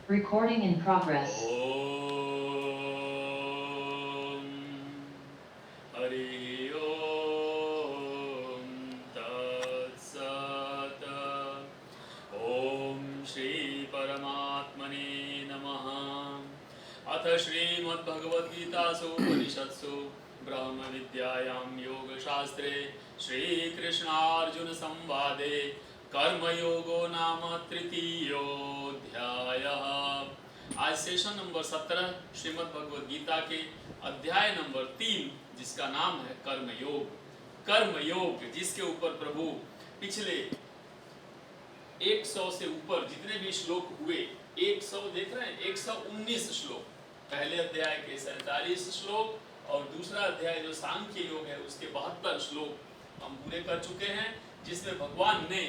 Recording in progress. Om Hari ओम तत्सत। ओम श्री परमात्मने नमः। अथ श्रीमद्भगवद्गीतासु उपनिषत्सु ब्रह्म विद्यायां योगशास्त्रे श्रीकृष्णार्जुन संवादे कर्मयोगो नाम तृतीयोऽध्यायः। आज सेशन नंबर 17 श्रीमद् भगवद गीता के अध्याय नंबर 3, जिसका नाम है कर्मयोग। कर्मयोग जिसके ऊपर प्रभु पिछले 100 से ऊपर जितने भी श्लोक हुए, 100 देख रहे हैं, 119 श्लोक, पहले अध्याय के 47 श्लोक और दूसरा अध्याय जो सांख्य योग है उसके 72 श्लोक हम पूरे कर चुके हैं, जिसमें भगवान ने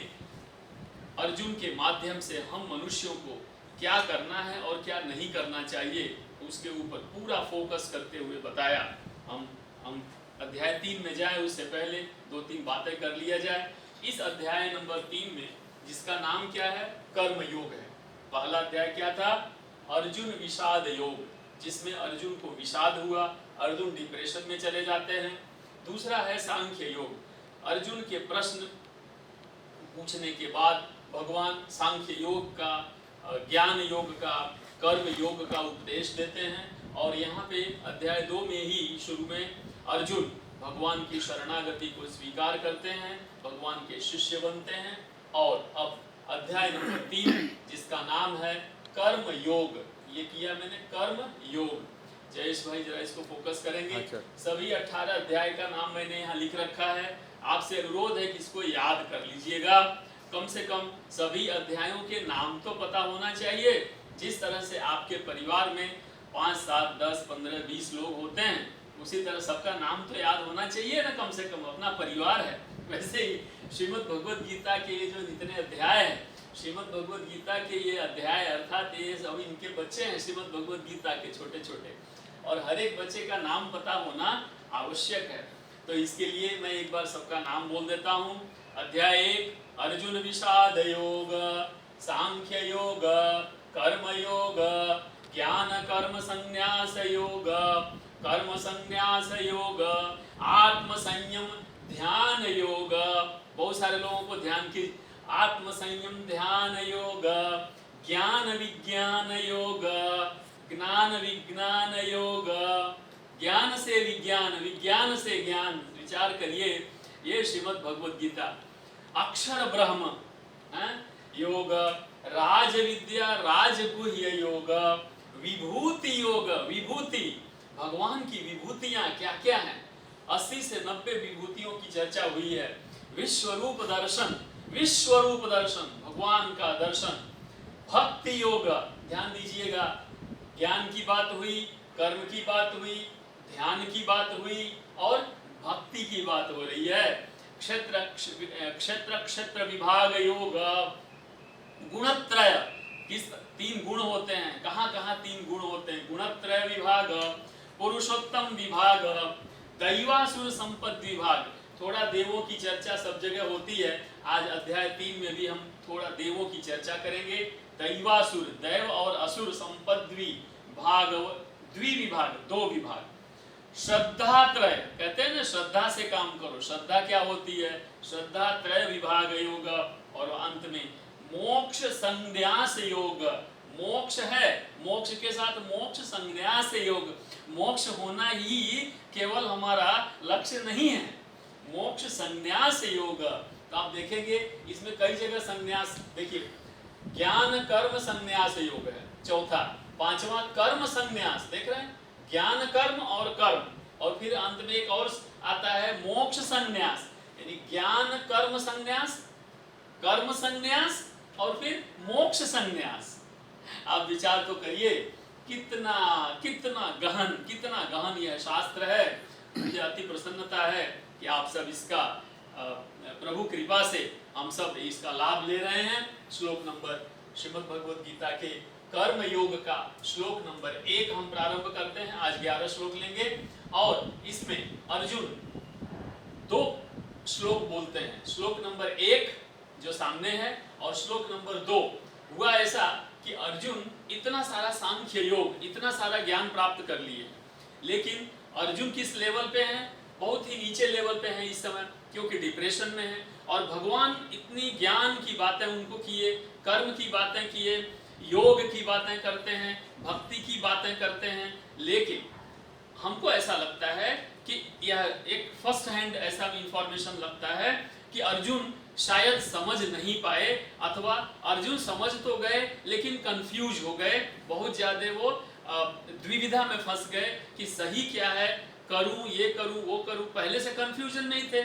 अर्जुन के माध्यम से हम मनुष्यों को क्या करना है और क्या नहीं करना चाहिए उसके ऊपर पूरा फोकस करते हुए बताया। हम अध्याय 3 में जाए उससे पहले 2-3 बातें कर लिया जाए। इस अध्याय नंबर 3 में जिसका नाम क्या है, कर्म योग है। पहला अध्याय क्या था, अर्जुन विषाद योग, जिसमें अर्जुन को विषाद हुआ, अर्जुन डिप्रेशन में चले जाते हैं। दूसरा है सांख्य योग, अर्जुन के प्रश्न पूछने के बाद भगवान सांख्य योग का, ज्ञान योग का, कर्म योग का उपदेश देते हैं। और यहाँ पे अध्याय 2 में ही शुरू में अर्जुन भगवान की शरणागति को स्वीकार करते हैं, भगवान के शिष्य बनते हैं। और अब अध्याय नंबर 3 जिसका नाम है कर्म योग, ये किया मैंने कर्म योग। जयेश भाई जरा इसको फोकस करेंगे। अच्छा। सभी 18 अध्याय का नाम मैंने यहाँ लिख रखा है, आपसे अनुरोध है कि इसको याद कर लीजिएगा। कम से कम सभी अध्यायों के नाम तो पता होना चाहिए। जिस तरह से आपके परिवार में 5, 7, 10, 15, 20 लोग होते हैं, उसी तरह सबका नाम तो याद होना चाहिए ना, कम से कम अपना परिवार है। वैसे ही श्रीमद् भगवद गीता के ये जो जितने अध्याय हैं, श्रीमद् भगवद गीता के ये अध्याय अर्थात ये सभी इनके बच्चे हैं श्रीमद् भगवद गीता के छोटे छोटे, और हर एक बच्चे का नाम पता होना आवश्यक है। तो इसके लिए मैं एक बार सबका नाम बोल देता हूँ। अध्याय 1 अर्जुन विषाद योग, सांख्य योग, कर्म योग, ज्ञान कर्म संन्यास योग, कर्म संन्यास योग, आत्म संयम ध्यान योग। बहुत सारे लोगों को ध्यान की, आत्म संयम ध्यान योग, ज्ञान विज्ञान योग, ज्ञान विज्ञान योग, ज्ञान से विज्ञान, विज्ञान से ज्ञान। विचार करिए, ये श्रीमद् भगवद गीता। अक्षर ब्रह्म योग, राज विद्या राजगुह्य योग, विभूति योग, विभूति भगवान की विभूतियां क्या क्या हैं, 80 से 90 विभूतियों की चर्चा हुई है। विश्वरूप दर्शन, विश्वरूप दर्शन, भगवान का दर्शन। भक्ति योग, ध्यान दीजिएगा, ज्ञान की बात हुई, कर्म की बात हुई, ध्यान की बात हुई और भक्ति की बात हो रही है। क्षेत्र क्षेत्र विभाग योग, गुणत्रय, किस 3 गुण होते हैं, कहाँ कहाँ 3 गुण होते हैं, गुणत्रय विभाग, पुरुषोत्तम विभाग, दैवासुर संपद विभाग। थोड़ा देवों की चर्चा सब जगह होती है, आज अध्याय 3 में भी हम थोड़ा देवों की चर्चा करेंगे। दैवासुर, दैव और असुर संपद्वी भाग, द्विविभाग, 2 विभाग। श्रद्धा त्रय, कहते हैं ना श्रद्धा से काम करो, श्रद्धा क्या होती है, श्रद्धा त्रय विभाग योग। और अंत में मोक्ष संन्यास योग, मोक्ष है, मोक्ष के साथ मोक्ष संन्यास योग। मोक्ष होना ही केवल हमारा लक्ष्य नहीं है, मोक्ष संन्यास योग। तो आप देखेंगे इसमें कई जगह संन्यास, देखिए ज्ञान कर्म संन्यास योग है चौथा, 5वां कर्म संन्यास, देख रहे हैं, ज्ञान कर्म और कर्म। और फिर अंत में एक और आता है मोक्ष संन्यास, यानी ज्ञान कर्म संन्यास, कर्म संन्यास और फिर मोक्ष संन्यास। आप विचार तो करिए, कितना कितना गहन यह शास्त्र है। मुझे अति प्रसन्नता है कि आप सब इसका प्रभु कृपा से हम सब इसका लाभ ले रहे हैं। श्लोक नंबर श्रीमद् भगवद गीता के कर्म योग का श्लोक नंबर 1 हम प्रारंभ करते हैं। आज 11 श्लोक लेंगे और इसमें अर्जुन 2 श्लोक बोलते हैं। श्लोक नंबर 1 जो सामने है और श्लोक नंबर 2। हुआ ऐसा कि अर्जुन इतना सारा सांख्य योग, इतना सारा ज्ञान प्राप्त कर लिए हैं, लेकिन अर्जुन किस लेवल पे हैं? बहुत ही नीचे लेवल पे हैं इस समय, क्योंकि डिप्रेशन में है। और भगवान इतनी ज्ञान की बातें उनको किए, कर्म की बातें किए, योग की बातें करते हैं, भक्ति की बातें करते हैं, लेकिन हमको ऐसा लगता है कि यह एक फर्स्ट हैंड ऐसा इंफॉर्मेशन लगता है कि अर्जुन शायद समझ नहीं पाए, अथवा अर्जुन समझ तो गए लेकिन कंफ्यूज हो गए, बहुत ज़्यादा वो द्विविधा में फंस गए कि सही क्या है, करूं ये करूं वो करूं, पहले से कंफ्यूजन नहीं थे।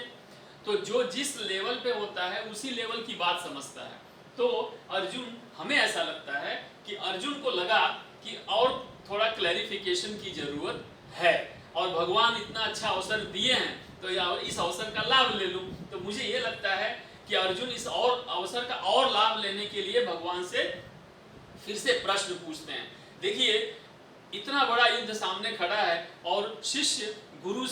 तो जो जिस लेवल पे होता है उसी लेवल की बात समझता है। तो अर्जुन, हमें ऐसा लगता है कि अर्जुन को लगा कि और थोड़ा क्लैरिफिकेशन की जरूरत है, और भगवान इतना अच्छा अवसर दिए हैं तो इस अवसर का लाभ ले लूं। तो मुझे ये लगता है कि अर्जुन इस और अवसर का और लाभ लेने के लिए भगवान से फिर से प्रश्न पूछते हैं। देखिए, इतना बड़ा युद्ध सामने खड़ा है और शिष्य गुरु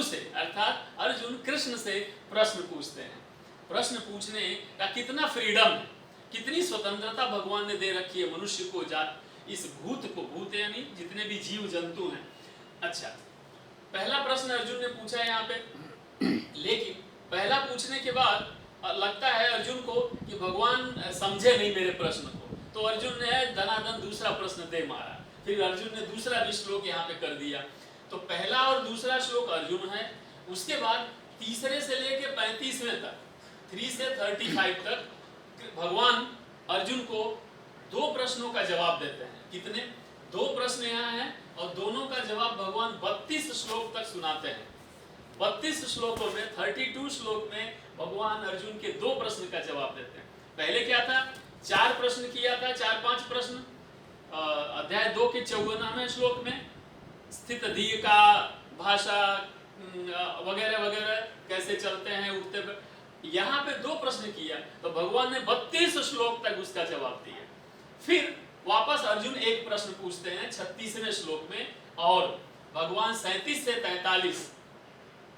से अर्थात अर्जुन कृष्ण से प्रश्न पूछते हैं। प्रश्न पूछने का कितना फ्रीडम है, कितनी स्वतंत्रता भगवान ने दे रखी है मनुष्य को, इस भूत यानी जितने भी जीव जंतु हैं। अच्छा, पहला प्रश्न अर्जुन ने पूछा है यहाँ पे, लेकिन पहला पूछने के बाद लगता है अर्जुन को कि भगवान समझे नहीं मेरे प्रश्न को, तो अर्जुन ने धनाधन दूसरा प्रश्न दे मारा। फिर अर्जुन ने दूसरा भी श्लोक यहाँ पे कर दिया। तो पहला और दूसरा श्लोक अर्जुन है, उसके बाद तीसरे से लेके 35वें तक, 3 से 35 तक भगवान अर्जुन को 2 प्रश्नों का जवाब देते हैं। कितने? 2 प्रश्न यहाँ हैं और दोनों का जवाब भगवान 32 श्लोक तक सुनाते हैं। 32 श्लोकों में 32 श्लोक में भगवान अर्जुन के 2 प्रश्न का जवाब देते हैं। पहले क्या था? 4 प्रश्न किया था, 4-5 प्रश्न अध्याय 2 के 54वें श्लोक में, स्थित धी का भाषा वगैरह वगैरह कैसे चलते हैं उठते। यहाँ पे 2 प्रश्न किया तो भगवान ने 32 श्लोक तक उसका जवाब दिया। फिर वापस अर्जुन एक प्रश्न पूछते हैं 36वें श्लोक में, और भगवान 37 से 43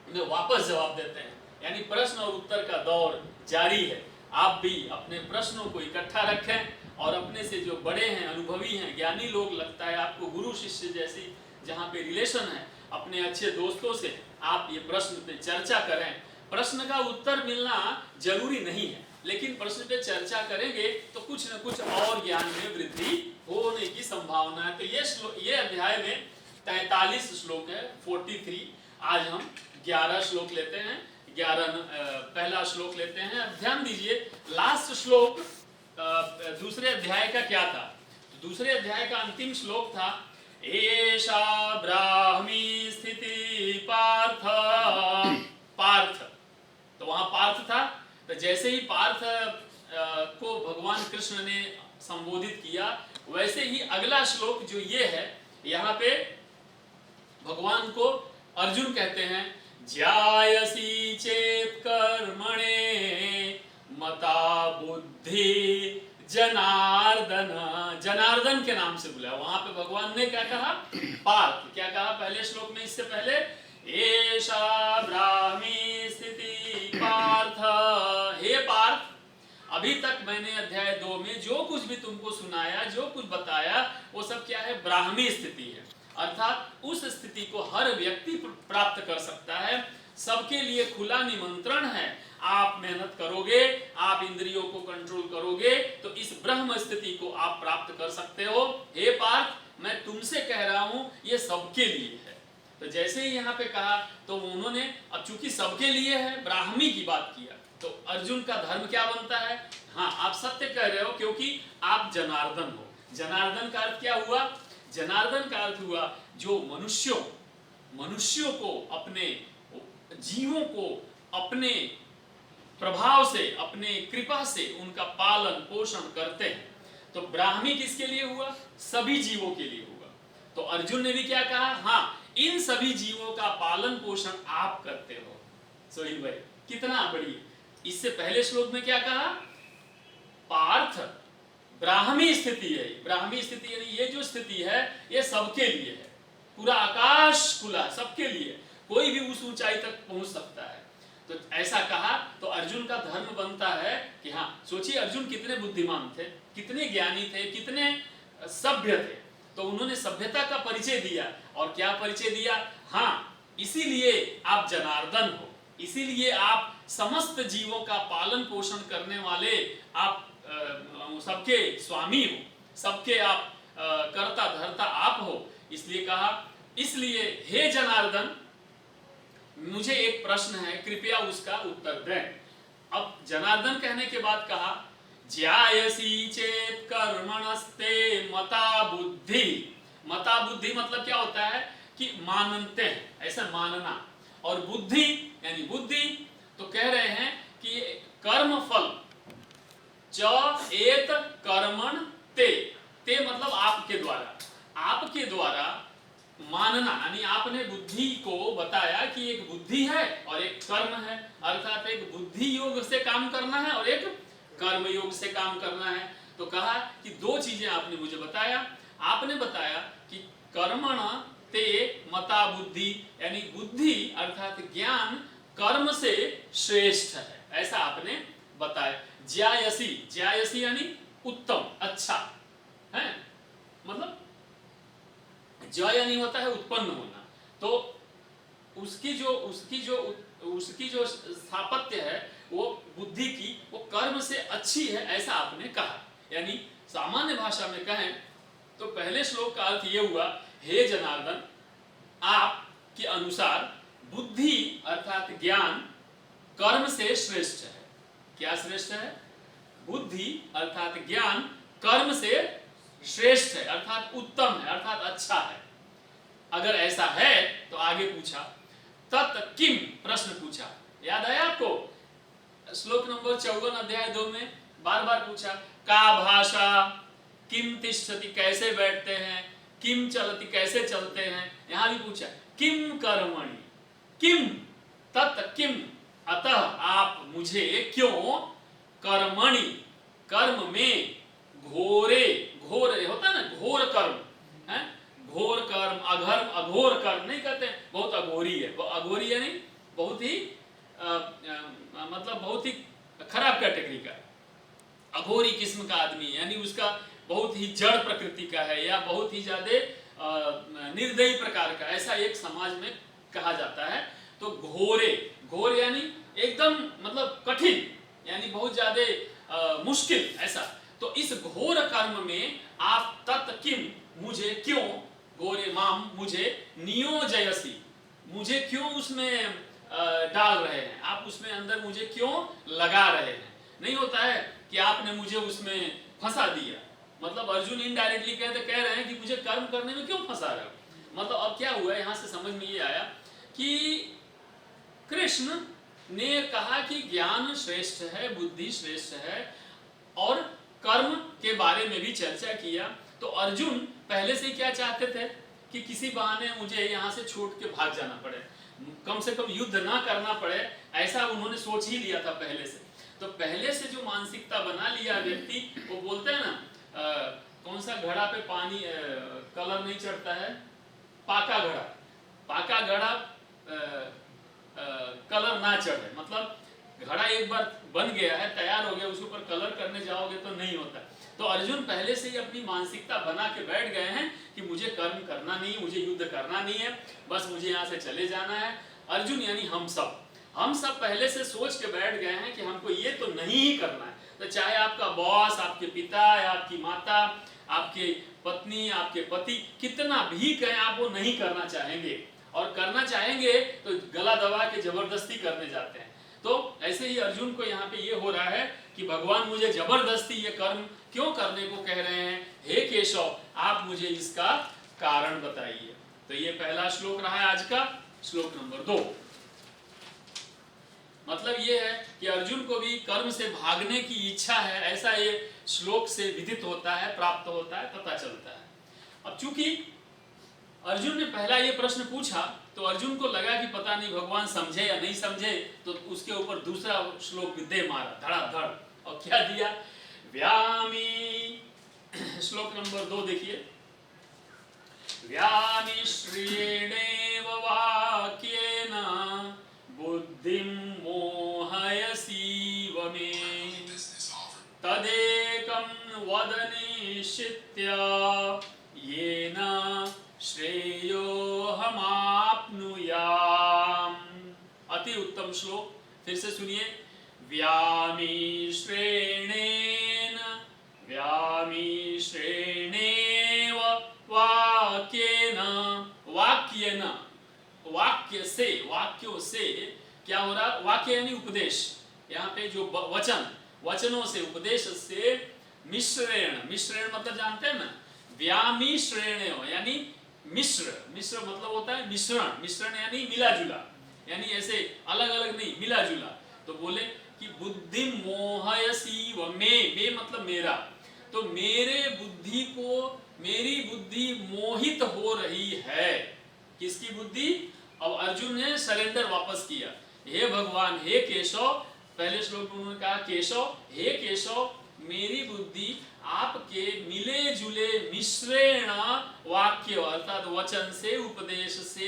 में वापस जवाब देते हैं। यानी प्रश्न और उत्तर का दौर जारी है। आप भी अपने प्रश्नों को इकट्ठा रखें और अपने से जो बड़े हैं, अनुभवी हैं, ज्ञानी लोग, लगता है आपको गुरु शिष्य जैसी जहाँ पे रिलेशन है, अपने अच्छे दोस्तों से आप ये प्रश्न पे चर्चा करें। प्रश्न का उत्तर मिलना जरूरी नहीं है, लेकिन प्रश्न पे चर्चा करेंगे तो कुछ न कुछ और ज्ञान में वृद्धि होने की संभावना है। तो ये अध्याय में 43 श्लोक है, 43। आज हम 11 श्लोक लेते हैं, 11 पहला श्लोक लेते हैं। अब ध्यान दीजिए, लास्ट श्लोक दूसरे अध्याय का क्या था? दूसरे अध्याय का अंतिम श्लोक था, एषा ब्राह्मी स्थिति पार्थ। तो वहां पार्थ था। तो जैसे ही पार्थ को भगवान कृष्ण ने संबोधित किया, वैसे ही अगला श्लोक जो ये है, यहाँ पे भगवान को अर्जुन कहते हैं, ज्यायसी चेत कर्मणे मता बुद्धि जनार्दन। जनार्दन के नाम से बुलाया। वहां पे भगवान ने क्या कहा? पार्थ। क्या कहा पहले श्लोक में? इससे पहले, एषा ब्राह्मी स्थिति पार्थ। हे पार्थ, अभी तक मैंने अध्याय 2 में जो कुछ भी तुमको सुनाया, जो कुछ बताया, वो सब क्या है? ब्राह्मी स्थिति है। अर्थात उस स्थिति को हर व्यक्ति प्राप्त कर सकता है, सबके लिए खुला निमंत्रण है। आप मेहनत करोगे, आप इंद्रियों को कंट्रोल करोगे तो इस ब्रह्म स्थिति को आप प्राप्त कर सकते हो। हे पार्थ, मैं तुमसे कह रहा हूं, ये सबके लिए है। तो जैसे ही यहाँ पे कहा तो उन्होंने, अब चूंकि सबके लिए है, ब्राह्मी की बात किया, तो अर्जुन का धर्म क्या बनता है? हाँ, आप सत्य कह रहे हो क्योंकि आप जनार्दन हो। जनार्दन का अर्थ क्या हुआ? जनार्दन का अर्थ हुआ जो मनुष्यों को, अपने जीवों को अपने प्रभाव से, अपने कृपा से उनका पालन पोषण करते हैं। तो ब्राह्मी किसके लिए हुआ? सभी जीवों के लिए हुआ। तो अर्जुन ने भी क्या कहा? हाँ, इन सभी जीवों का पालन पोषण आप करते हो। सोहिल भाई, कितना बढ़िया। इससे पहले श्लोक में क्या कहा? पार्थ ब्राह्मी स्थिति है। ब्राह्मी स्थिति यानी ये जो स्थिति है, ये सबके लिए है। पूरा आकाश खुला, सबके लिए, कोई भी उस ऊंचाई तक पहुंच सकता है। तो ऐसा कहा तो अर्जुन का धर्म बनता है कि हाँ, सोचिए अर्जुन कितने बुद्धिमान थे, कितने ज्ञानी थे, कितने सभ्य थे। तो उन्होंने सभ्यता का परिचय दिया। और क्या परिचय दिया? हाँ, इसीलिए आप जनार्दन हो, इसीलिए आप समस्त जीवों का पालन पोषण करने वाले, आप सबके स्वामी हो, सबके आप कर्ता धर्ता आप हो। इसलिए कहा, इसलिए हे जनार्दन, मुझे एक प्रश्न है, कृपया उसका उत्तर दें। अब जनार्दन कहने के बाद कहा, ज्यायसी चेत कर्मणस्ते मता बुद्धि। मता बुद्धि मतलब क्या होता है कि मानते हैं, ऐसा मानना, और बुद्धि यानी बुद्धि। तो कह रहे हैं कि कर्म फल, च एत कर्मण ते, ते मतलब आपके द्वारा, आपके द्वारा मानना, यानी आपने बुद्धि को बताया कि एक बुद्धि है और एक कर्म है, अर्थात एक बुद्धि योग से काम करना है और एक कर्म योग से काम करना है। तो कहा कि दो चीजें आपने मुझे बताया। आपने बताया कि कर्मण ते मता बुद्धि, यानी बुद्धि अर्थात ज्ञान कर्म से श्रेष्ठ है, ऐसा आपने बताया। ज्यायसी, ज्यायसी यानी उत्तम, अच्छा है, मतलब जय यानी होता है उत्पन्न होना। तो उसकी जो स्थापत्य है वो बुद्धि की, वो कर्म से अच्छी है, ऐसा आपने कहा। यानी सामान्य भाषा में कहें तो पहले श्लोक का अर्थ ये हुआ, हे जनार्दन, आपके अनुसार बुद्धि अर्थात ज्ञान कर्म से श्रेष्ठ है। क्या श्रेष्ठ है? बुद्धि अर्थात ज्ञान कर्म से श्रेष्ठ है, अर्थात उत्तम है, अर्थात अच्छा है। अगर ऐसा है तो आगे पूछा, तत् किम, प्रश्न पूछा, याद आया आपको? श्लोक नंबर 54 अध्याय 2 में बार बार पूछा, का भाषा, किम तिष्ठति, कैसे बैठते हैं, किम चलति, कैसे चलते हैं। यहां भी पूछा, किम कर्मणि, किम तत् किम, अतः आप मुझे क्यों, कर्मणि, कर्म में, घोरे, घोर होता है ना घोर कर्म है, घोर कर्म, अघर्म, अघोर कर्म नहीं कहते, बहुत अघोरी है, अघोरी यानी बहुत ही मतलब बहुत ही खराब कैटेगरी का, अघोरी किस्म का आदमी, यानी उसका बहुत ही जड़ प्रकृति का है या बहुत ही ज्यादा निर्दयी प्रकार का, ऐसा एक समाज में कहा जाता है। तो घोरे, घोर यानी एकदम मतलब कठिन, यानी बहुत ज्यादा मुश्किल, ऐसा। तो इस घोर कर्म में आप तत् किम, मुझे क्यों, घोरे माम, मुझे नियोजयसी, मुझे क्यों उसमें डाल रहे हैं, आप उसमें अंदर मुझे क्यों लगा रहे हैं। नहीं होता है कि आपने मुझे उसमें फंसा दिया, मतलब अर्जुन इनडायरेक्टली कह रहे हैं कि मुझे कर्म करने में क्यों फंसा रहे हो। मतलब अब क्या हुआ, यहां से समझ में ये आया कि कृष्ण ने कहा कि ज्ञान श्रेष्ठ है, बुद्धि श्रेष्ठ है, और कर्म के बारे में भी चर्चा किया। तो अर्जुन पहले से क्या चाहते थे कि किसी बहाने मुझे यहाँ से छोड़ के भाग जाना पड़े, कम से कम युद्ध ना करना पड़े, ऐसा उन्होंने सोच ही लिया था पहले से। तो पहले से जो मानसिकता बना लिया व्यक्ति, वो बोलते हैं ना, कौन सा घड़ा पे पानी कलर नहीं चढ़ता है, पाका घड़ा, पाका घड़ा कलर ना चढ़े, मतलब घड़ा एक बार बन गया है, तैयार हो गया, उसके ऊपर कलर करने जाओगे तो नहीं होता। तो अर्जुन पहले से ही अपनी मानसिकता बना के बैठ गए हैं कि मुझे कर्म करना नहीं, मुझे युद्ध करना नहीं है, बस मुझे यहाँ से चले जाना है। अर्जुन यानी हम सब पहले से सोच के बैठ गए हैं कि हमको ये तो नहीं ही करना है। तो चाहे आपका बॉस, आपके पिता या आपकी माता, आपके पत्नी, आपके पति कितना भी कहें, आप वो नहीं करना चाहेंगे, और करना चाहेंगे तो गला दबा के जबरदस्ती करने जाते हैं। तो ऐसे ही अर्जुन को यहाँ पे ये हो रहा है कि भगवान मुझे जबरदस्ती ये कर्म क्यों करने को कह रहे हैं, हे केशव आप मुझे इसका कारण बताइए। तो ये पहला श्लोक रहा है आज का, श्लोक नंबर 2। मतलब ये है कि अर्जुन को भी कर्म से भागने की इच्छा है, ऐसा ये श्लोक से विदित होता है, प्राप्त होता है, पता चलता है। अब चूंकि अर्जुन ने पहला ये प्रश्न पूछा तो अर्जुन को लगा कि पता नहीं भगवान समझे या नहीं समझे, तो उसके ऊपर दूसरा श्लोक भी दे मारा धड़ाधड़। और क्या दिया, व्यामी, श्लोक नंबर 2 देखिए, व्यामिश्रियेणेव वाक्येन बुद्धिं निश्चित्य येन श्रेयो हमाप्नुयाम। अति उत्तम श्लोक, फिर से सुनिए। व्यामिश्रेणेव वाक्येन, वाक्येन, वाक्य से, वाक्यों से क्या हो रहा? वाक्य यानी उपदेश, यहाँ पे जो वचन, वचनों से, उपदेश से, मिश्रेण, मिश्रेण मतलब जानते हैं ना, व्यामिश्रेण यानी मिश्र, मिश्र मतलब होता है मिश्रण, मिश्रण यानी मिला जुला, यानी ऐसे अलग अलग नहीं, मिला जुला। तो बोले कि बुद्धि मोहयसी व मे मतलब मेरा, तो मेरे बुद्धि को, मेरी बुद्धि मोहित हो रही है। किसकी बुद्धि? अब अर्जुन ने सरेंडर वापस किया। हे भगवान, हे केशव, पहले श्लोक में उन्होंने कहा केशव, हे केशव, मेरी बुद्धि आपके मिले जुले मिश्रेण वाक्य अर्थात वचन से, उपदेश से,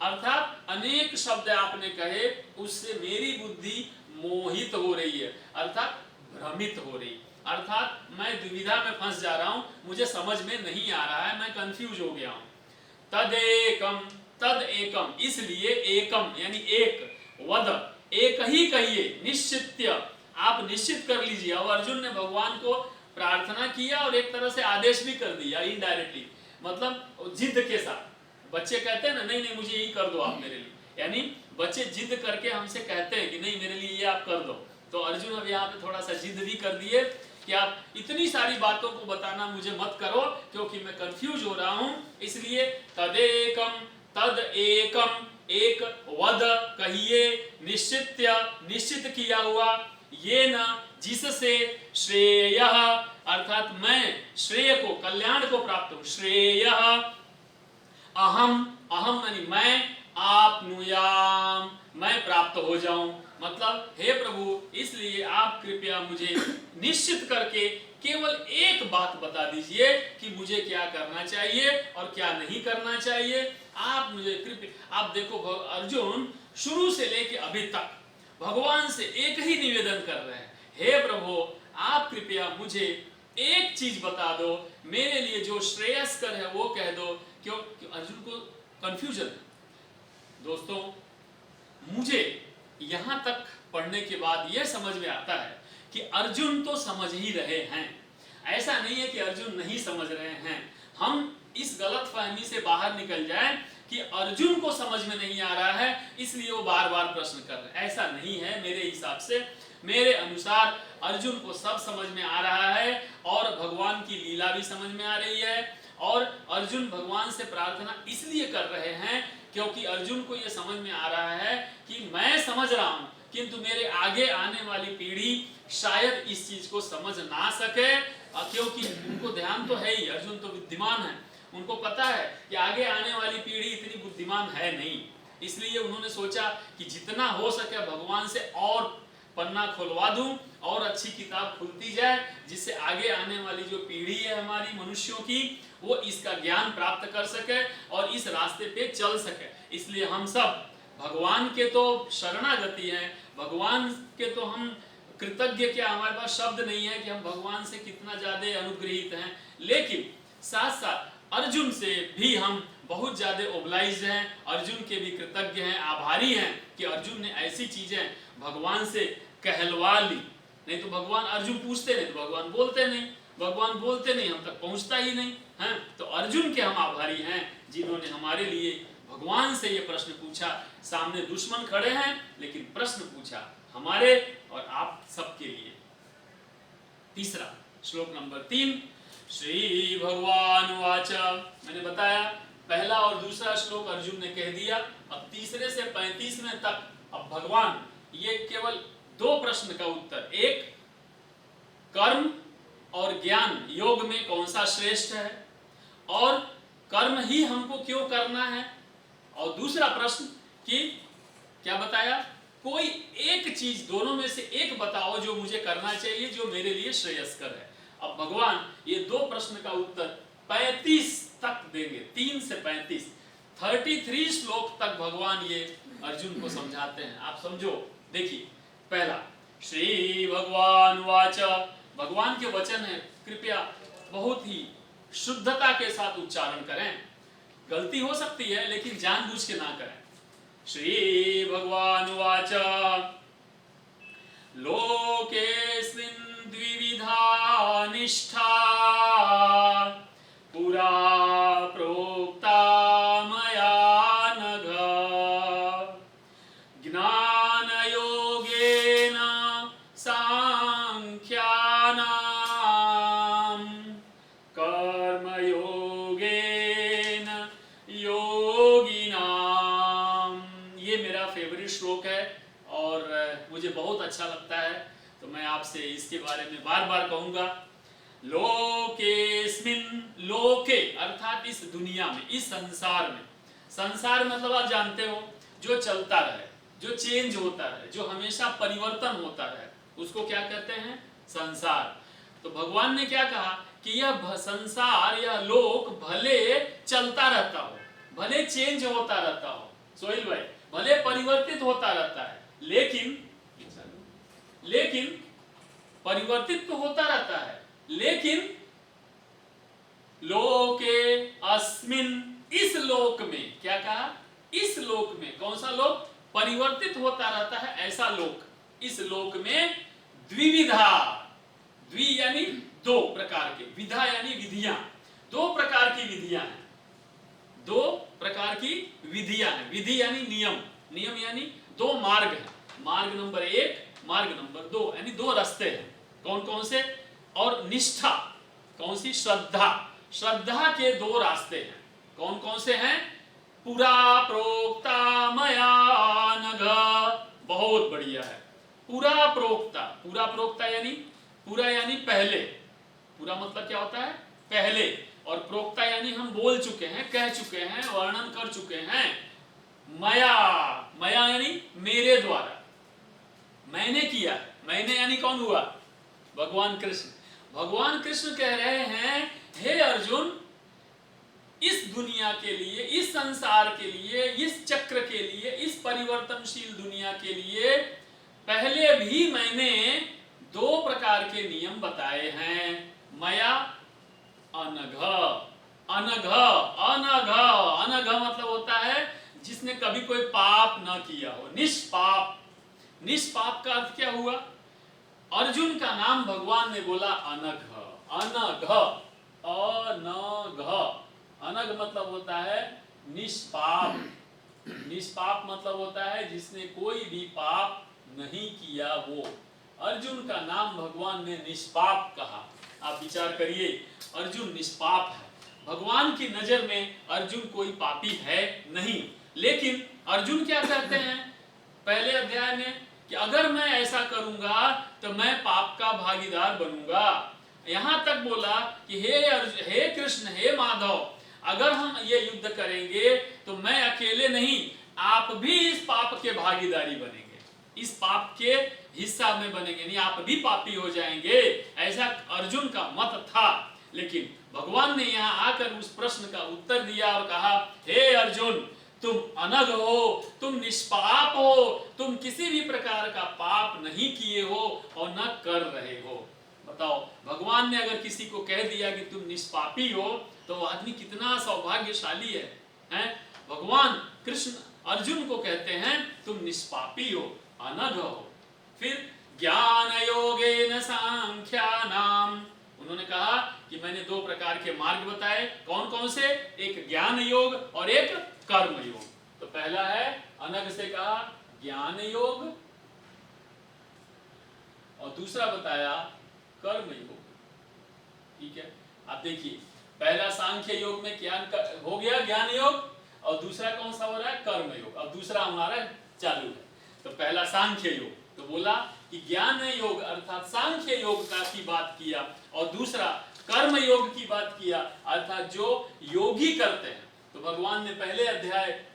अर्थात अनेक शब्द आपने कहे, उससे मेरी बुद्धि मोहित हो रही है, अर्थात भ्रमित हो रही, अर्थात मैं दुविधा में फंस जा रहा हूं, मुझे समझ में नहीं आ रहा है, मैं कंफ्यूज हो गया हूं। तदेकम, तद एकम, इसलिए एकम यानी एक, वद, एक ही कहिए, निश्चित्य, आप निश्चित कर लीजिए। अब अर्जुन ने भगवान को प्रार्थना किया और एक तरह से आदेश भी कर दिया इनडायरेक्टली, मतलब जिद के साथ। बच्चे कहते हैं ना, नहीं नहीं मुझे यही कर दो आप मेरे लिए, यानी बच्चे जिद करके हमसे कहते हैं कि नहीं मेरे लिए ये आप कर दो। तो अर्जुन अब यहाँ पे थोड़ा सा जिद भी कर दिए कि आप इतनी सारी बातों को बताना मुझे मत करो, क्योंकि मैं कंफ्यूज हो रहा हूं। इसलिए तदेकम, तद एकम, एक वद कहिए, निश्चित्य, निश्चित किया हुआ, ये न, जिससे, श्रेय अर्थात मैं श्रेय को, कल्याण को प्राप्त हूं, श्रेय, अहम, अहम यानी मैं, आपनुयाम, मैं प्राप्त हो जाऊं। मतलब हे प्रभु, इसलिए आप कृपया मुझे निश्चित करके केवल एक बात बता दीजिए कि मुझे क्या करना चाहिए और क्या नहीं करना चाहिए। आप मुझे कृपया, आप देखो अर्जुन शुरू से लेके अभी तक भगवान से एक ही निवेदन कर रहे हैं, हे प्रभु आप कृपया मुझे एक चीज बता दो, मेरे लिए जो श्रेयस्कर है वो कह दो। क्यों? अर्जुन को कंफ्यूजन है। दोस्तों, मुझे यहां तक पढ़ने के बाद यह समझ में आता है कि अर्जुन तो समझ ही रहे हैं, ऐसा नहीं है कि अर्जुन नहीं समझ रहे हैं। हम इस गलतफहमी से बाहर निकल जाएं कि अर्जुन को समझ में नहीं आ रहा है इसलिए वो बार बार प्रश्न कर रहे हैं, ऐसा नहीं है। मेरे हिसाब से, मेरे अनुसार अर्जुन को सब समझ में आ रहा है और भगवान की लीला भी समझ में आ रही है। और अर्जुन भगवान से प्रार्थना इसलिए कर रहे हैं क्योंकि अर्जुन को यह समझ में आ रहा है कि मैं समझ रहा हूं, किंतु मेरे आगे आने वाली पीढ़ी शायद इस चीज को समझ ना सके, क्योंकि उनको ध्यान तो है ही, अर्जुन तो बुद्धिमान है, उनको पता है कि आगे आने वाली पीढ़ी इतनी बुद्धिमान है नहीं। इसलिए उन्होंने सोचा कि जितना हो सके भगवान से और पन्ना खुलवा दूं और अच्छी किताब खुलती जाए, जिससे आगे आने वाली जो पीढ़ी है हमारी मनुष्यों की, वो इसका ज्ञान प्राप्त कर सके और इस रास्ते पे चल सके। इसलिए हम सब भगवान के तो शरणागति हैं, भगवान के तो हम कृतज्ञ, क्या हमारे पास शब्द नहीं है कि हम भगवान से कितना ज्यादा अनुग्रहित हैं, लेकिन साथ साथ अर्जुन से भी हम बहुत ज्यादा ओब्लाइज हैं, अर्जुन के भी कृतज्ञ हैं, आभारी हैं कि अर्जुन ने ऐसी चीजें भगवान से कहलवा ली। नहीं तो भगवान, अर्जुन पूछते नहीं तो भगवान बोलते नहीं, भगवान बोलते नहीं हम तक पहुंचता ही नहीं है। तो अर्जुन के हम आभारी हैं जिन्होंने हमारे लिए भगवान से ये प्रश्न पूछा। सामने दुश्मन खड़े हैं लेकिन प्रश्न पूछा हमारे और आप सबके लिए। तीसरा श्लोक नंबर 3, श्री भगवान वाच। मैंने बताया पहला और दूसरा श्लोक अर्जुन ने कह दिया, अब तीसरे से 35वें तक अब भगवान, ये केवल 2 प्रश्न का उत्तर, एक कर्म और ज्ञान योग में कौन सा श्रेष्ठ है और कर्म ही हमको क्यों करना है, और दूसरा प्रश्न कि क्या बताया, कोई एक चीज दोनों में से एक बताओ जो मुझे करना चाहिए, जो मेरे लिए श्रेयस्कर है। अब भगवान ये 2 प्रश्न का उत्तर 35 तक देंगे, 3 से 35, 33 श्लोक तक भगवान ये अर्जुन को समझाते हैं। आप समझो, देखिए पहला, श्री भगवान वाच, भगवान के वचन है, कृपया बहुत ही शुद्धता के साथ उच्चारण करें। गलती हो सकती है लेकिन जानबूझ के ना करें। श्री भगवान वाच लोकेस्मिन् द्विविधा निष्ठा पुरा प्रोक्ता मया नघ ज्ञानयोगेन सांख्यानां कर्मयोगेन योगिनां। ये मेरा फेवरेट श्लोक है और मुझे बहुत अच्छा लगता है, तो मैं आपसे इसके बारे में बार बार कहूंगा। लोकेस्मिन्, लोके अर्थात इस दुनिया में, इस संसार में। संसार मतलब आप जानते हो जो चलता रहे, जो चेंज होता रहे, जो हमेशा परिवर्तन होता रहे, उसको क्या कहते हैं? संसार। तो भगवान ने क्या कहा कि यह संसार, यह लोक भले चलता रहता हो, भले चेंज होता रहता हो, सोहेल भाई, भले परिवर्तित होता रहता है, लेकिन परिवर्तित तो होता रहता है, लेकिन लोके अस्मिन्, इस लोक में, क्या कहा? इस लोक में। कौन सा लोक? परिवर्तित होता रहता है ऐसा लोक। इस लोक में द्विविधा, द्वि यानी दो प्रकार के, विधा यानी विधियां, दो प्रकार की विधियां हैं, दो प्रकार की विधियां हैं। विधि यानी नियम, नियम यानी दो मार्ग है, मार्ग नंबर 1, मार्ग नंबर 2, यानी दो रास्ते हैं। कौन कौन से? और निष्ठा, कौन सी? श्रद्धा, श्रद्धा के दो रास्ते हैं। कौन कौन से हैं? पुरा प्रोक्ता मया नघ, बहुत बढ़िया है। पुरा प्रोक्ता, पुरा प्रोक्ता यानी, पुरा यानी पहले, पुरा मतलब क्या होता है? पहले, और प्रोक्ता यानी हम बोल चुके हैं, कह चुके हैं, वर्णन कर चुके हैं। मया, मया यानी मेरे द्वारा, मैंने किया। मैंने यानी कौन हुआ? भगवान कृष्ण। भगवान कृष्ण कह रहे हैं, हे अर्जुन, इस दुनिया के लिए, इस संसार के लिए, इस चक्र के लिए, इस परिवर्तनशील दुनिया के लिए पहले भी मैंने दो प्रकार के नियम बताए हैं। मया अनघ, अनघ, अनघ, अनघ मतलब होता है जिसने कभी कोई पाप न किया हो, निष्पाप। निष्पाप का अर्थ क्या हुआ? अर्जुन का नाम भगवान ने बोला अनघ, अनघ, अनघ, अनघ मतलब होता है निष्पाप। निष्पाप मतलब होता है जिसने कोई भी पाप नहीं किया, वो। अर्जुन का नाम भगवान ने निष्पाप कहा। आप विचार करिए, अर्जुन निष्पाप है। भगवान की नजर में अर्जुन कोई पापी है नहीं, लेकिन अर्जुन क्या कहते हैं पहले अध्याय में कि अगर मैं ऐसा करूंगा तो मैं पाप का भागीदार बनूंगा। यहां तक बोला कि हे कृष्ण, हे माधव, अगर हम ये युद्ध करेंगे तो मैं अकेले नहीं, आप भी इस पाप के भागीदारी बनेंगे, इस पाप के हिस्सा में बनेंगे, नहीं आप भी पापी हो जाएंगे। ऐसा अर्जुन का मत था, लेकिन भगवान ने यहाँ आकर उस प्रश्न का उत्तर दिया और कहा, हे अर्जुन, तुम अनघ हो, तुम निष्पाप हो, तुम किसी भी प्रकार का पाप नहीं किए हो और न कर रहे हो। बताओ, भगवान ने अगर किसी को कह दिया कि तुम निष्पापी हो तो वो आदमी कितना सौभाग्यशाली है, हैं? भगवान कृष्ण अर्जुन को कहते हैं तुम निष्पापी हो, अनघ हो। फिर ज्ञान योगेन सांख्यानाम, उन्होंने कहा कि मैंने दो प्रकार के मार्ग बताए। कौन कौन से? एक ज्ञान योग और एक कर्म योग। तो पहला है अनघ से कहा ज्ञान योग, और दूसरा बताया कर्म योग। ठीक है, आप देखिए, पहला सांख्य योग में ज्ञान हो गया, ज्ञान योग, और दूसरा कौन सा हो रहा है? कर्म योग। अब दूसरा हमारा चालू है। तो पहला सांख्य योग, तो बोला कि ज्ञान योग अर्थात सांख्य योग का की बात किया, और दूसरा कर्म योग की बात किया, अर्थात जो योगी करते हैं। तो भगवान ने पहले अध्याय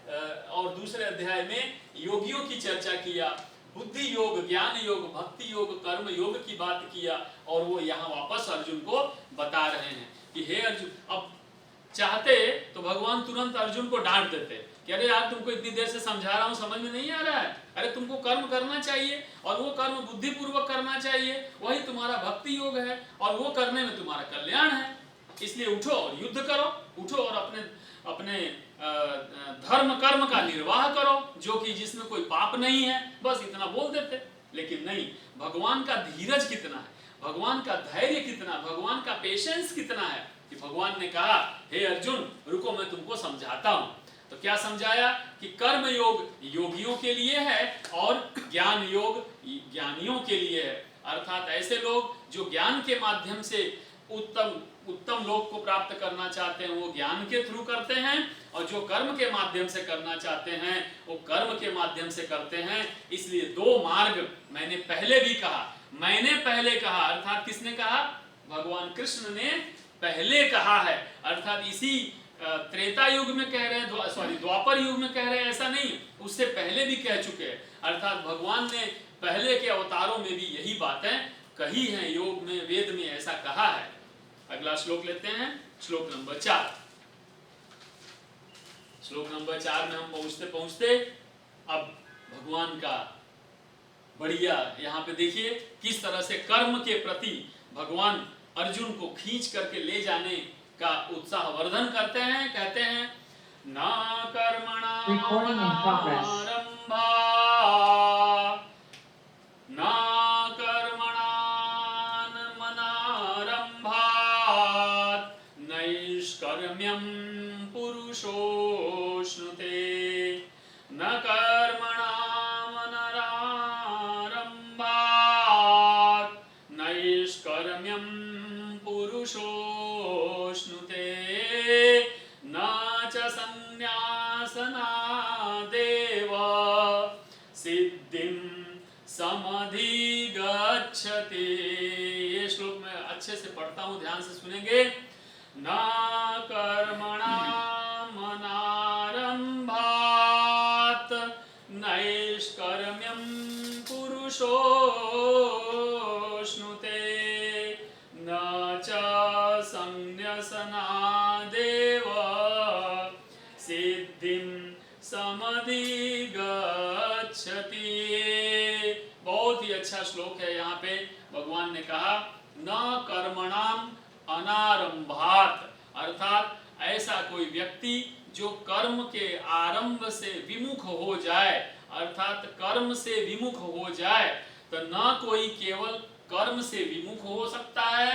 और दूसरे अध्याय में योगियों की चर्चा किया, बुद्धि योग, ज्ञान योग, भक्ति योग, कर्म योग की बात किया, और वो यहाँ वापस अर्जुन को बता रहे हैं कि हे अर्जुन, अब चाहते तो भगवान तुरंत अर्जुन को डांट देते कि अरे यार, तुमको इतनी देर से समझा रहा हूं, समझ में नहीं आ रहा है। अरे तुमको कर्म करना चाहिए, और वो कर्म बुद्धि पूर्वक करना चाहिए, वही तुम्हारा भक्ति योग है, और वो करने में तुम्हारा कल्याण है। इसलिए उठो और युद्ध करो, उठो और अपने अपने धर्म कर्म का निर्वाह करो, जो कि जिसमें कोई पाप नहीं है। बस इतना बोल देते, लेकिन नहीं, भगवान का धीरज कितना है, भगवान का धैर्य कितना, भगवान का पेशेंस कितना है कि भगवान ने कहा, हे अर्जुन रुको, मैं तुमको समझाता हूं। तो क्या समझाया कि कर्म योग योगियों के लिए है और ज्ञान योग ज्ञानियों के लिए है। अर्थात ऐसे लोग जो ज्ञान के माध्यम से उत्तम लोक को प्राप्त करना चाहते हैं वो ज्ञान के थ्रू करते हैं, और जो कर्म के माध्यम से करना चाहते हैं वो कर्म के माध्यम से करते हैं। इसलिए दो मार्ग मैंने पहले भी कहा, मैंने पहले कहा अर्थात किसने कहा, भगवान कृष्ण ने पहले कहा है। अर्थात इसी त्रेता युग में कह रहे हैं, सॉरी द्वापर युग में कह रहे हैं, ऐसा नहीं, उससे पहले भी कह चुके हैं। अर्थात भगवान ने पहले के अवतारों में भी यही बातें कही हैं, योग में वेद में ऐसा कहा है। अगला श्लोक लेते हैं, श्लोक नंबर 4। श्लोक नंबर 4 में हम पहुंचते पहुंचते अब भगवान का बढ़िया, यहाँ पे देखिए किस तरह से कर्म के प्रति भगवान अर्जुन को खींच करके ले जाने का उत्साह वर्धन करते हैं। कहते हैं ना कर्मणा आरंभा ना नैष्कर्म्यं पुरुषोऽश्नुते न कर्मणामनरारम्भात् नैष्कर्म्यं पुरुषोऽश्नुते न च संन्यासनादेव सिद्धिं समधिगच्छति। ये श्लोक मैं अच्छे से पढ़ता हूँ, ध्यान से सुनेंगे। न कर्मणामनारम्भात् नैष्कर्म्यं पुरुषोऽश्नुते न च संन्यसनादेव सिद्धिं समधिगच्छति। बहुत ही अच्छा श्लोक है। यहाँ पे भगवान ने कहा न कर्मणाम अनारंभात, अर्थात ऐसा कोई व्यक्ति जो कर्म के आरंभ से विमुख हो जाए, अर्थात कर्म से विमुख हो जाए, तो न कोई केवल कर्म से विमुख हो सकता है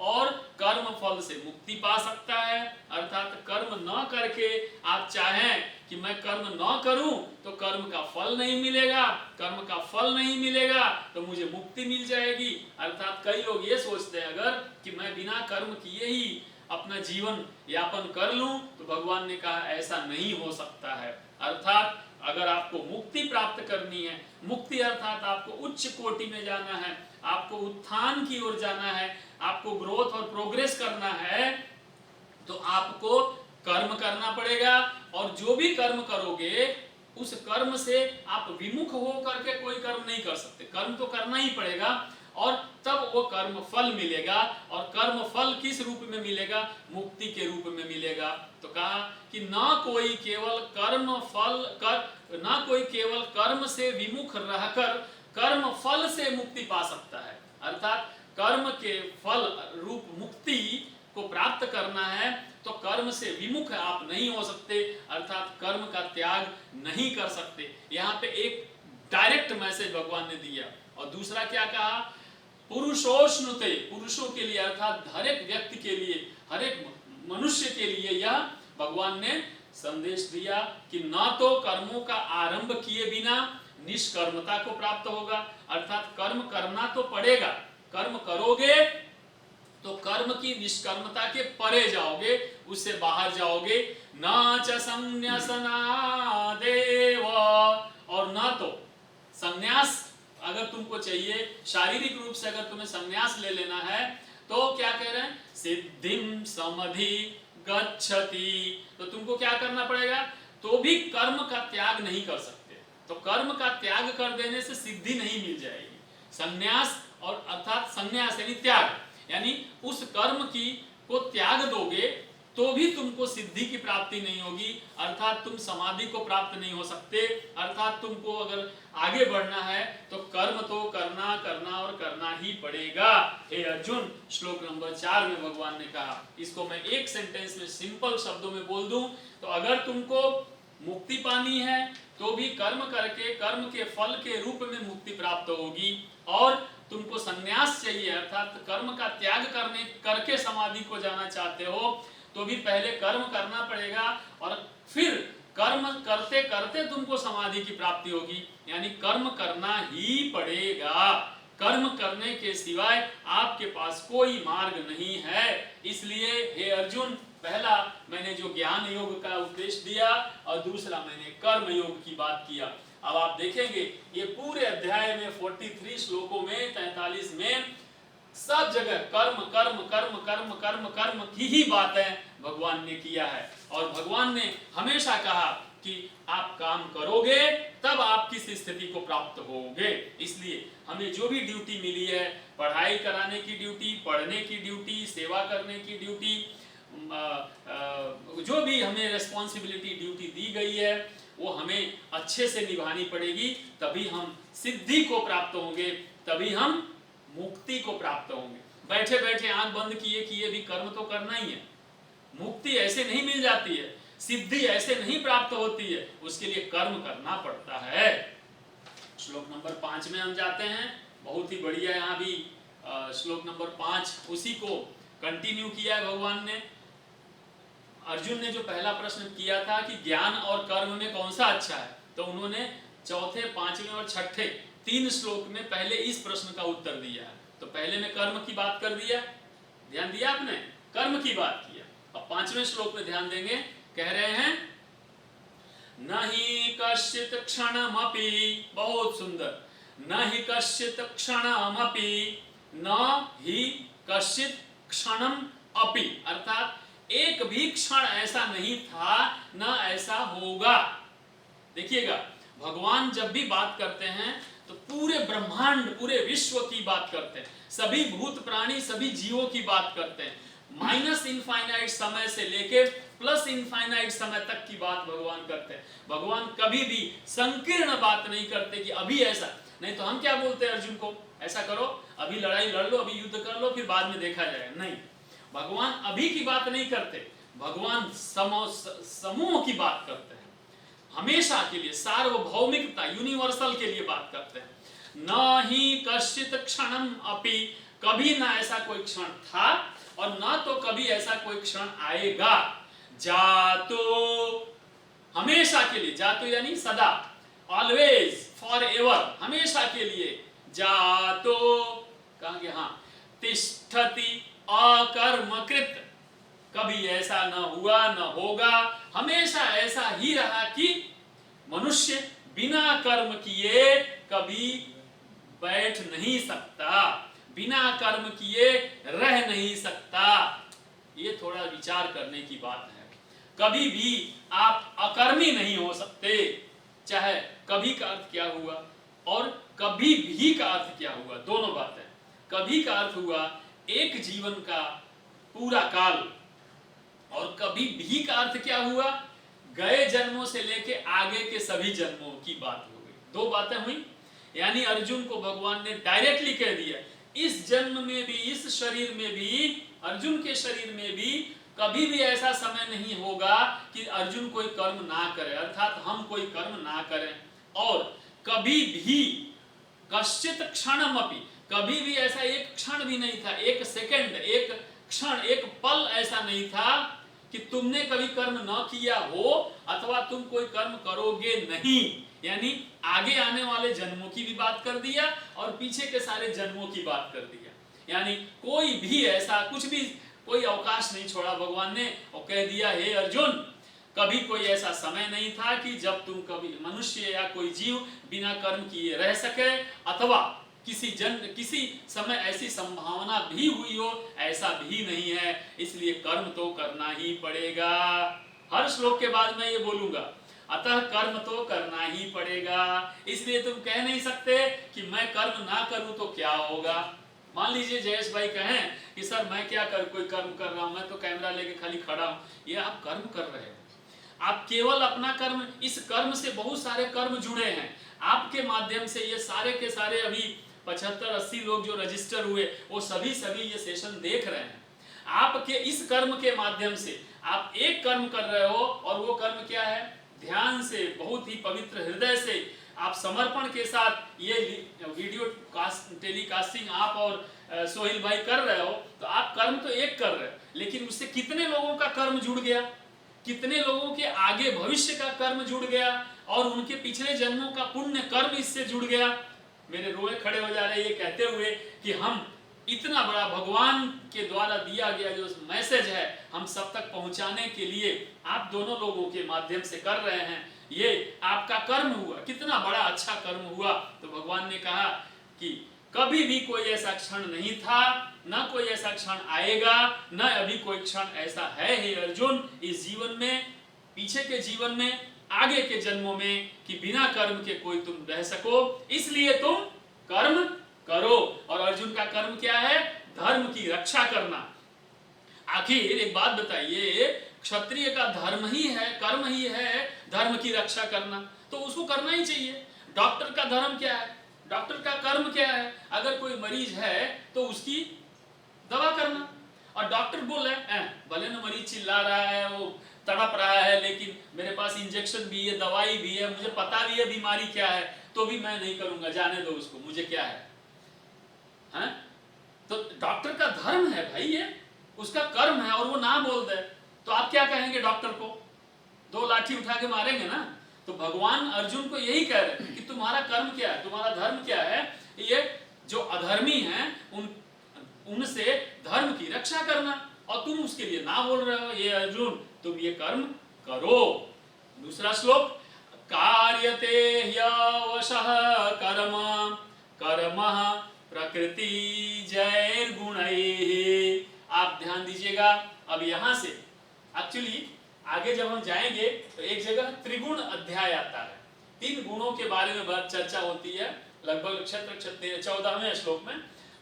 और कर्म फल से मुक्ति पा सकता है। अर्थात कर्म न करके आप चाहें कि मैं कर्म न करूं तो कर्म का फल नहीं मिलेगा, कर्म का फल नहीं मिलेगा तो मुझे मुक्ति मिल जाएगी। अर्थात कई लोग ये सोचते हैं अगर कि मैं बिना कर्म किए ही अपना जीवन यापन कर लूं, तो भगवान ने कहा ऐसा नहीं हो सकता है। अर्थात अगर आपको मुक्ति प्राप्त करनी है, मुक्ति अर्थात आपको उच्च कोटि में जाना है, आपको उत्थान की ओर जाना है, आपको ग्रोथ और प्रोग्रेस करना है, तो आपको कर्म करना पड़ेगा। और जो भी कर्म करोगे उस कर्म से आप विमुख हो करके कोई कर्म नहीं कर सकते, कर्म तो करना ही पड़ेगा और तब वो कर्म फल मिलेगा। और कर्म फल किस रूप में मिलेगा? मुक्ति के रूप में मिलेगा। तो कहा कि ना कोई केवल कर्म से विमुख रहकर कर्म फल से मुक्ति पा सकता है। अर्थात कर्म के फल रूप मुक्ति को प्राप्त करना है तो कर्म से विमुख आप नहीं हो सकते, अर्थात कर्म का त्याग नहीं कर सकते। यहाँ पे एक डायरेक्ट मैसेज भगवान ने दिया। और दूसरा क्या कहा? पुरुषोष्णुते, पुरुषों के लिए अर्थात हर एक व्यक्ति के लिए, हर एक मनुष्य के लिए यह भगवान ने संदेश दिया कि ना तो कर्मों का आरंभ किए बिना निष्कर्मता को प्राप्त होगा, अर्थात कर्म करना तो पड़ेगा, कर्म करोगे तो कर्म की निष्कर्मता के परे जाओगे, उससे बाहर जाओगे। न च संन्यासनादेव, और ना तो संन्यास अगर तुमको चाहिए, शारीरिक रूप से अगर तुम्हें संन्यास ले लेना है तो क्या कह रहे हैं? सिद्धिम समधिगच्छति, तो तुमको क्या करना पड़ेगा? तो भी कर्म का त्याग नहीं कर सकते, तो कर्म का त्याग कर देने से सिद्धि नहीं मिल जाएगी। संन्यास और अर्थात संन्यास यानी त्याग, यानी उस कर्म की को त्याग दोगे तो भी तुमको सिद्धि की प्राप्ति नहीं होगी, अर्थात तुम समाधि को प्राप्त नहीं हो सकते। अर्थात तुमको अगर आगे बढ़ना है तो कर्म तो करना करना और करना ही पड़ेगा। हे अर्जुन, श्लोक नंबर 4 में भगवान ने कहा, इसको मैं एक सेंटेंस में सिंपल शब्दों में बोल दूं तो अगर तुमको मुक्ति पानी है तो भी कर्म करके कर्म के फल के रूप में मुक्ति प्राप्त होगी, और तुमको संन्यास चाहिए अर्थात कर्म का त्याग करने करके समाधि को जाना चाहते हो तो भी पहले कर्म करना पड़ेगा और फिर कर्म करते करते तुमको समाधि की प्राप्ति होगी। यानी कर्म करना ही पड़ेगा, कर्म करने के सिवाय आपके पास कोई मार्ग नहीं है। इसलिए हे अर्जुन, पहला मैंने जो ज्ञान योग का उपदेश दिया और दूसरा मैंने कर्म योग की बात किया। अब आप देखेंगे ये पूरे अध्याय में 43 श्लोकों में 43 में सब जगह कर्म कर्म कर्म कर्म कर्म कर्म की ही बातें भगवान ने किया है। और भगवान ने हमेशा कहा कि आप काम करोगे तब आप किस स्थिति को प्राप्त होगे। इसलिए हमें जो भी ड्यूटी मिली है, पढ़ाई कराने की ड्यूटी, पढ़ने की ड्यूटी, सेवा करने की ड्यूटी, जो भी हमें रेस्पॉन्सिबिलिटी ड्यूटी दी गई है वो हमें अच्छे से निभानी पड़ेगी, तभी हम सिद्धि को प्राप्त होंगे, तभी हम मुक्ति को प्राप्त होंगे। बैठे बैठे आंख बंद किए किए भी कर्म तो करना ही है। मुक्ति ऐसे नहीं मिल जाती है, सिद्धि ऐसे नहीं प्राप्त होती है, उसके लिए कर्म करना पड़ता है। श्लोक नंबर 5 में हम जाते हैं, बहुत ही बढ़िया। यहाँ भी श्लोक नंबर 5 उसी को कंटिन्यू किया है भगवान ने। अर्जुन ने जो पहला प्रश्न किया था कि ज्ञान और कर्म में कौन सा अच्छा है, तो उन्होंने चौथे, पांचवें और छठे 3 श्लोक में पहले इस प्रश्न का उत्तर दिया है। तो पहले में कर्म की बात कर दिया, ध्यान दिया आपने, कर्म की बात किया। अब 5वें श्लोक में ध्यान देंगे, कह रहे हैं नहीं कश्चित क्षणमपि, बहुत सुंदर, नहीं कश्चित क्षणमपि, न ही कश्चित क्षणम अपि, अर्थात एक भी क्षण ऐसा नहीं था, न ऐसा होगा। देखिएगा, भगवान जब भी बात करते हैं तो पूरे ब्रह्मांड, पूरे विश्व की बात करते हैं, सभी भूत प्राणी, सभी जीवों की बात करते हैं। माइनस इनफाइनाइट समय से लेके प्लस इनफाइनाइट समय तक की बात भगवान करते हैं। भगवान कभी भी संकीर्ण बात नहीं करते कि अभी ऐसा, नहीं तो हम क्या बोलते हैं अर्जुन को, ऐसा करो, अभी लड़ाई लड़ लो, अभी युद्ध कर लो, फिर बाद में देखा जाएगा। नहीं, भगवान अभी की बात नहीं करते, भगवान समूह की बात करते हैं, हमेशा के लिए, सार्वभौमिकता, यूनिवर्सल के लिए बात करते हैं। न ही कश्चित क्षणम अपि, कभी ना ऐसा कोई क्षण था और ना तो कभी ऐसा कोई क्षण आएगा। जातो, हमेशा के लिए, जातो यानी सदा, ऑलवेज, फॉर एवर, हमेशा के लिए। जातो कहेंगे, हाँ, तिष्ठति अकर्मकृत, कभी ऐसा न हुआ न होगा, हमेशा ऐसा ही रहा कि मनुष्य बिना कर्म किए कभी बैठ नहीं सकता, बिना कर्म किए रह नहीं सकता। ये थोड़ा विचार करने की बात है। कभी भी आप अकर्मी नहीं हो सकते। चाहे कभी का अर्थ क्या हुआ और कभी भी का अर्थ क्या हुआ, दोनों बातें। कभी का अर्थ हुआ एक जीवन का पूरा काल, और कभी भी का अर्थ क्या हुआ, गए जन्मों से लेके आगे के सभी जन्मों की बात हो गई। दो बातें हुई। यानी अर्जुन को भगवान ने डायरेक्टली कह दिया, इस जन्म में भी, इस शरीर में भी, अर्जुन के शरीर में भी कभी भी ऐसा समय नहीं होगा कि अर्जुन कोई कर्म ना करे, अर्थात हम कोई कर्म ना करें। और कभी भी कश्चित क्षणमपि, कभी भी ऐसा एक क्षण भी नहीं था, एक सेकंड, एक क्षण, एक पल ऐसा नहीं था कि तुमने कभी कर्म न किया हो अथवा तुम कोई कर्म करोगे नहीं। यानी आगे आने वाले जन्मों की भी बात कर दिया और पीछे के सारे जन्मों की बात कर दिया। यानी कोई भी ऐसा कुछ भी, कोई अवकाश नहीं छोड़ा भगवान ने और कह दिया, हे अर्जुन, कभी कोई ऐसा समय नहीं था कि जब तुम कभी, मनुष्य या कोई जीव बिना कर्म किए रह सके, अथवा किसी समय ऐसी संभावना भी हुई हो, ऐसा भी नहीं है। इसलिए कर्म तो करना ही पड़ेगा। हर श्लोक के बाद मैं ये बोलूंगा, अतः कर्म तो करना ही पड़ेगा। इसलिए तुम कह नहीं सकते कि मैं कर्म ना करूं तो क्या होगा। मान लीजिए जयेश भाई कहें कि सर मैं क्या कोई कर्म कर रहा हूं, मैं तो कैमरा लेके खाली खड़ा हूं, ये आप कर्म कर रहे हो। आप केवल अपना कर्म, इस कर्म से बहुत सारे कर्म जुड़े हैं, आपके माध्यम से ये सारे के सारे अभी 75-80 लोग जो रजिस्टर हुए वो सभी ये सेशन देख रहे हैं। आपके इस कर्म के माध्यम से आप एक कर्म कर रहे हो, और वो कर्म क्या है? ध्यान से, बहुत ही पवित्र हृदय से, आप समर्पण के साथ ये वीडियो टेलीकास्टिंग आप और सोहेल भाई कर रहे हो, तो आप कर्म तो एक कर रहे हो, लेकिन उससे कितने लोगों का कर्म जुड़ गया, कितने लोगों के आगे भविष्य का कर्म जुड़ गया, और उनके पिछले जन्मों का पुण्य कर्म इससे जुड़ गया। मेरे रोए खड़े हो जा रहे ये कहते हुए कि हम इतना बड़ा भगवान के द्वारा दिया गया जो मैसेज है हम सब तक पहुंचाने के लिए आप दोनों लोगों के माध्यम से कर रहे हैं। ये आपका कर्म हुआ, कितना बड़ा अच्छा कर्म हुआ। तो भगवान ने कहा कि कभी भी कोई ऐसा क्षण नहीं था, न कोई ऐसा क्षण आएगा, न अभी कोई क्षण ऐसा है हे अर्जुन इस जीवन में, पीछे के जीवन में, आगे के जन्मों में, कि बिना कर्म के कोई तुम रह सको, इसलिए तुम कर्म करो। और अर्जुन का कर्म क्या है? धर्म की रक्षा करना। आखिर एक बात बताइए, क्षत्रिय का धर्म ही है, कर्म ही है धर्म की रक्षा करना, तो उसको करना ही चाहिए। डॉक्टर का धर्म क्या है? डॉक्टर का कर्म क्या है? अगर कोई मरीज है तो उसकी दवा करना। और डॉक्टर बोले भले ना मरीज चिल्ला रहा है, वो तड़प रहा है, लेकिन मेरे पास इंजेक्शन भी है, दवाई भी है, मुझे पता भी है बीमारी क्या है, तो भी मैं नहीं करूंगा, जाने दो उसको, मुझे क्या है? तो डॉक्टर का धर्म है भाई, ये उसका कर्म है, और वो ना बोल दे तो आप क्या कहेंगे? डॉक्टर को 2 लाठी उठा के मारेंगे ना। तो भगवान अर्जुन को यही कह रहे हैं कि तुम्हारा कर्म क्या है, तुम्हारा धर्म क्या है? ये जो अधर्मी हैं उनसे धर्म की रक्षा करना, और तुम उसके लिए ना बोल रहे हो। ये अर्जुन तुम ये कर्म करो। दूसरा श्लोक, कार्यते ह्यवशः कर्म कर्मः प्रकृति जैर्गुणैः। आप ध्यान दीजिएगा, अब यहां से एक्चुअली आगे जब हम जाएंगे तो एक जगह त्रिगुण अध्याय आता है, 3 गुणों के बारे में बात चर्चा होती है, लगभग क्षत्र 14वें श्लोक में।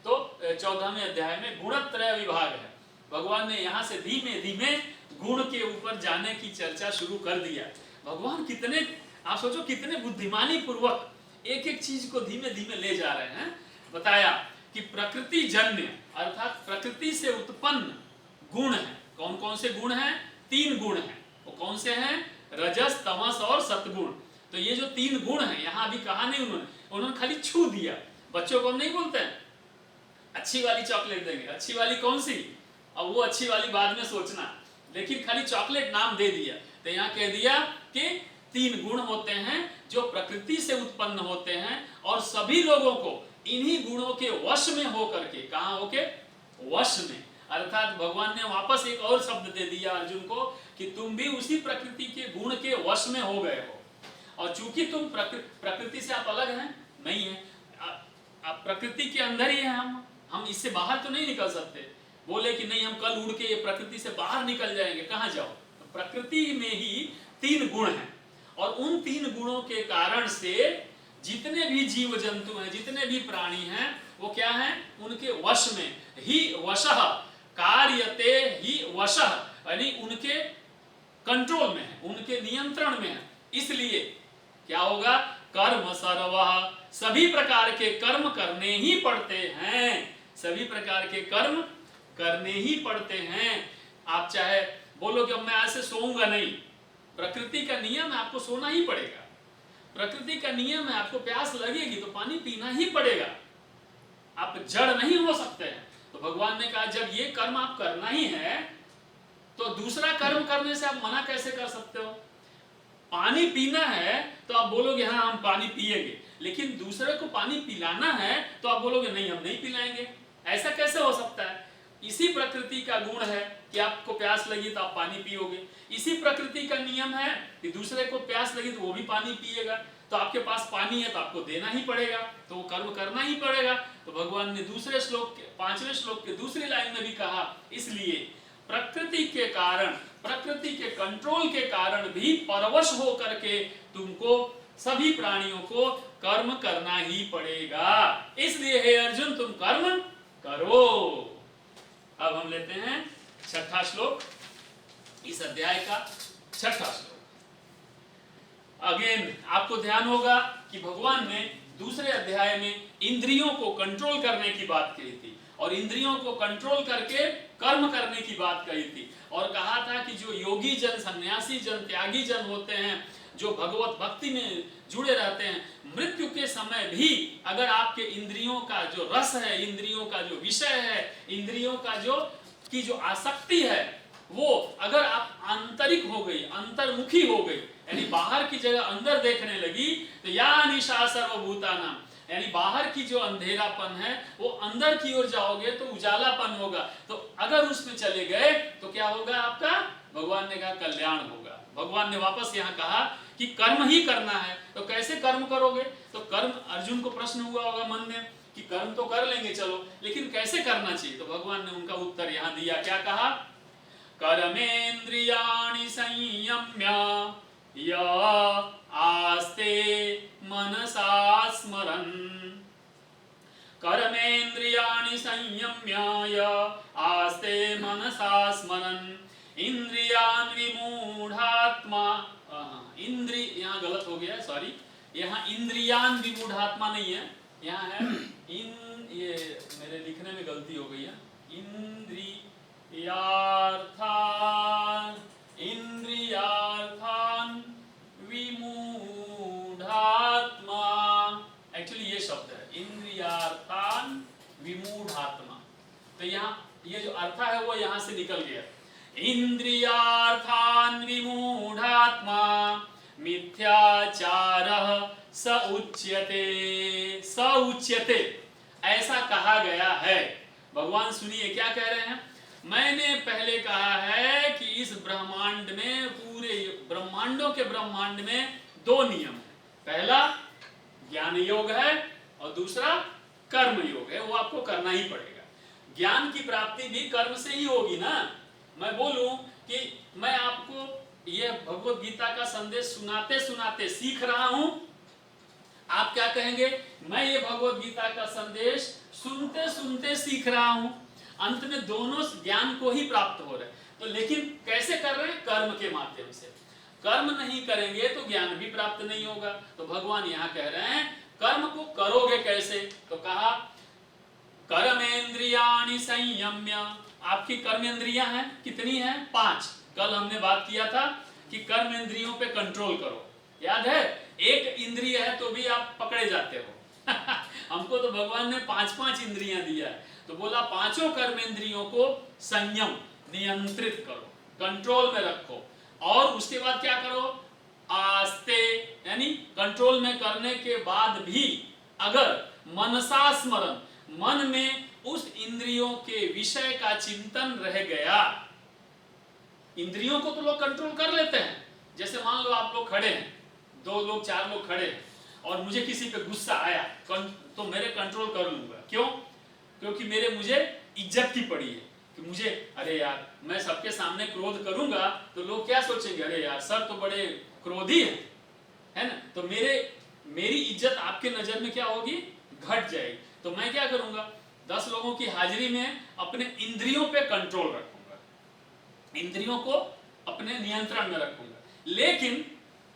तो 14वें अध्याय में गुणत्रय विभाग है। भगवान ने यहाँ से धीमे धीमे गुण के ऊपर जाने की चर्चा शुरू कर दिया। भगवान कितने, आप सोचो कितने बुद्धिमानी पूर्वक एक एक चीज को धीमे धीमे ले जा रहे हैं। बताया कि प्रकृति जन्य अर्थात प्रकृति से उत्पन्न गुण है। कौन कौन से गुण हैं? 3 गुण हैं। वो कौन से हैं? रजस, तमस और सतगुण। तो ये जो 3 गुण हैं, यहाँ अभी कहा नहीं उन्होंने खाली छू दिया। बच्चों को हम नहीं बोलते हैं अच्छी वाली चॉकलेट देंगे, अच्छी वाली कौन सी, और वो अच्छी वाली बाद में सोचना, लेकिन खाली चॉकलेट नाम दे दिया। तो यहाँ कह दिया कि 3 गुण होते हैं जो प्रकृति से उत्पन्न होते हैं, और सभी लोगों को इन्हीं गुणों के वश में होकर के, कहाँ होके? वश में। अर्थात भगवान ने वापस एक और शब्द दे दिया अर्जुन को कि तुम भी उसी प्रकृति के गुण के वश में हो गए हो। और चूंकि तुम प्रकृति से आप अलग हैं नहीं है, आप प्रकृति के अंदर ही हैं, हम इससे बाहर तो नहीं निकल सकते। बोले कि नहीं हम कल उड़ के ये प्रकृति से बाहर निकल जाएंगे, कहाँ जाओ? तो प्रकृति में ही 3 गुण हैं, और उन 3 गुणों के कारण से जितने भी जीव जंतु हैं, जितने भी प्राणी हैं, वो क्या हैं? उनके वश में ही, वशः कार्यते ही वशः, यानी उनके कंट्रोल में है, उनके नियंत्रण में है। इसलिए क्या होगा? कर्म सर्वः, सभी प्रकार के कर्म करने ही पड़ते हैं, सभी प्रकार के कर्म करने ही पड़ते हैं। आप चाहे बोलो कि अब मैं आज से सोऊंगा नहीं, प्रकृति का नियम है आपको सोना ही पड़ेगा। प्रकृति का नियम है आपको प्यास लगेगी तो पानी पीना ही पड़ेगा, आप जड़ नहीं हो सकते हैं। तो भगवान ने कहा जब ये कर्म आप करना ही है तो दूसरा कर्म करने से आप मना कैसे कर सकते हो? पानी पीना है तो आप बोलोगे हाँ हम पानी पिएंगे, लेकिन दूसरे को पानी पिलाना है तो आप बोलोगे नहीं हम नहीं पिलाएंगे। ऐसा कैसे हो सकता है? इसी प्रकृति का गुण है कि आपको प्यास लगी तो आप पानी पियोगे, इसी प्रकृति का नियम है कि दूसरे को प्यास लगी तो वो भी पानी पिएगा। तो आपके पास पानी है तो आपको देना ही पड़ेगा, तो वो कर्म करना ही पड़ेगा। तो भगवान ने दूसरे श्लोक के 5वें श्लोक के दूसरी लाइन में भी कहा, इसलिए प्रकृति के कारण, प्रकृति के कंट्रोल के कारण भी परवश हो करके तुमको सभी प्राणियों को कर्म करना ही पड़ेगा। इसलिए हे अर्जुन तुम कर्म करो। अब हम लेते हैं छठा श्लोक, इस अध्याय का छठा श्लोक। अगेन आपको ध्यान होगा कि भगवान ने दूसरे अध्याय में इंद्रियों को कंट्रोल करने की बात कही थी और इंद्रियों को कंट्रोल करके कर्म करने की बात कही थी और कहा था कि जो योगी जन, सन्यासी जन, त्यागी जन होते हैं, जो भगवत भक्ति में जुड़े रहते हैं, मृत्यु के समय भी अगर आपके इंद्रियों का जो रस है, इंद्रियों का जो विषय है, इंद्रियों का जो आसक्ति है, वो अगर आप आंतरिक हो गई, अंतर्मुखी हो गई, यानी बाहर की जगह अंदर देखने लगी, तो या निशा सर्वभूतानां, यानी बाहर की जो अंधेरापन है वो अंदर की ओर जाओगे तो उजालापन होगा। तो अगर उसमें चले गए तो क्या होगा आपका? भगवान ने कहा कल्याण होगा। भगवान ने वापस यहाँ कहा कि कर्म ही करना है। तो कैसे कर्म करोगे? तो कर्म, अर्जुन को प्रश्न हुआ होगा मन में कि कर्म तो कर लेंगे चलो, लेकिन कैसे करना चाहिए? तो भगवान ने उनका उत्तर यहाँ दिया। क्या कहा? कर्मेन्द्रियाणि संयम्य य आस्ते मनसा स्मरन्, कर्मेन्द्रियाणि संयम्य य आस्ते मनसा स्मरन्, इंद्रियान् विमूढ़ात्मा, यहाँ गलत हो गया, सॉरी, यहाँ इंद्रियान् विमूढ़ात्मा नहीं है, यहाँ है ये मेरे लिखने में गलती हो गई है, इंद्रियार्थान विमूढ़ात्मा, एक्चुअली ये शब्द है इंद्रियार्थान विमूढ़ात्मा। तो यहाँ ये जो अर्थ है वो यहाँ से निकल गया। इंद्रियार्थान विमूढ़ात्मा मिथ्याचारः स उच्यते, स उच्यते, ऐसा कहा गया है। भगवान सुनिए क्या कह रहे हैं। मैंने पहले कहा है कि इस ब्रह्मांड में, पूरे ब्रह्मांडों के ब्रह्मांड में दो नियम है। पहला ज्ञान योग है और दूसरा कर्म योग है, वो आपको करना ही पड़ेगा। ज्ञान की प्राप्ति भी कर्म से ही होगी ना। मैं बोलूं कि मैं आपको यह भगवत गीता का संदेश सुनाते सुनाते सीख रहा हूं, आप क्या कहेंगे? मैं ये भगवत गीता का संदेश सुनते सुनते सीख रहा हूं। अंत में दोनों ज्ञान को ही प्राप्त हो रहे हैं। तो लेकिन कैसे कर रहे हैं? कर्म के माध्यम से। कर्म नहीं करेंगे तो ज्ञान भी प्राप्त नहीं होगा। तो भगवान यहाँ कह रहे हैं कर्म को करोगे कैसे? तो कहा कर्मेंद्रियाणि संयम्य, आपकी कर्मेंद्रियां हैं कितनी हैं? 5। कल हमने बात किया था कि कर्मेंद्रियों पे कंट्रोल करो, याद है? एक इंद्रिय है तो भी आप पकड़े जाते हो। हमको तो भगवान ने 5-5 इंद्रियां दिया है, तो बोला पांचों कर्मेंद्रियों को संयम, नियंत्रित करो, कंट्रोल में रखो। और उसके बाद क्या करो? आस्ते, यानी कंट्रोल में करने के बाद भी अगर मनसा स्मरण, मन में उस इंद्रियों के विषय का चिंतन रह गया। इंद्रियों को तो लोग कंट्रोल कर लेते हैं। जैसे मान लो आप लोग खड़े हैं, 2 लोग 4 लोग खड़े हैं और मुझे किसी पे गुस्सा आया तो मेरे कंट्रोल कर लूंगा। क्यों? क्योंकि मुझे इज्जत की पड़ी है कि मुझे, अरे यार मैं सबके सामने क्रोध करूंगा तो लोग क्या सोचेंगे? अरे यार सर तो बड़े क्रोधी है ना? तो मेरी इज्जत आपके नजर में क्या होगी? घट जाएगी। तो मैं क्या करूंगा? 10 लोगों की हाजिरी में अपने इंद्रियों पे कंट्रोल रखूंगा, इंद्रियों को अपने नियंत्रण में रखूंगा। लेकिन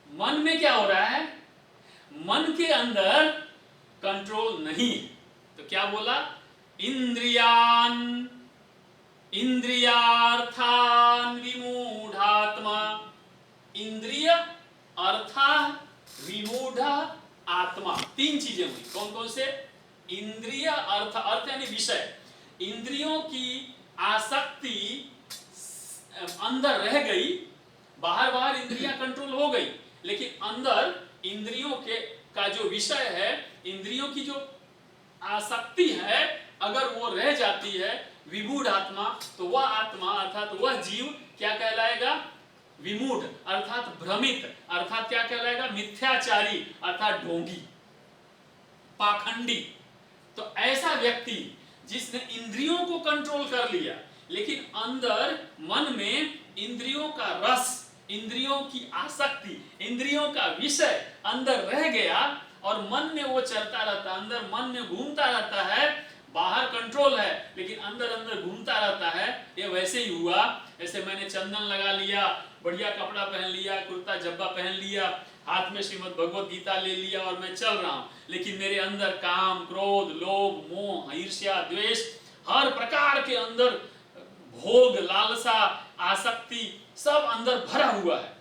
मन में क्या हो रहा है? मन के अंदर कंट्रोल नहीं। तो क्या बोला? इंद्रियार्थान विमूढ़ात्मा, इंद्रिय अर्था विमूढ़ आत्मा, 3 चीजें हुई। कौन कौन से? इंद्रिय अर्थ, अर्थ यानी विषय, इंद्रियों की आसक्ति अंदर रह गई, बाहर इंद्रियां कंट्रोल हो गई, लेकिन अंदर इंद्रियों का जो विषय है, इंद्रियों की जो आसक्ति है, अगर वो रह जाती है विमूढ़ आत्मा, तो वह आत्मा अर्थात वह जीव क्या कहलाएगा? विमूढ़ अर्थात भ्रमित, अर्थात क्या कहलाएगा? मिथ्याचारी अर्थात ढोंगी, पाखंडी। तो ऐसा व्यक्ति जिसने इंद्रियों को कंट्रोल कर लिया, लेकिन अंदर मन में इंद्रियों का रस, इंद्रियों की आसक्ति, इंद्रियों का विषय अंदर रह गया और मन में वो चलता रहता, अंदर मन में घूमता रहता है, बाहर कंट्रोल है लेकिन अंदर अंदर घूमता रहता है। ये वैसे ही हुआ, ऐसे मैंने चंदन लगा लिया, बढ़िया कपड़ा पहन लिया, कुर्ता जब्बा पहन लिया, हाथ में श्रीमद् भगवत गीता ले लिया और मैं चल रहा हूं, लेकिन मेरे अंदर काम, क्रोध, लोभ, मोह, ईर्ष्या, द्वेष, हर प्रकार के अंदर भोग, लालसा, आसक्ति सब अंदर भरा हुआ है।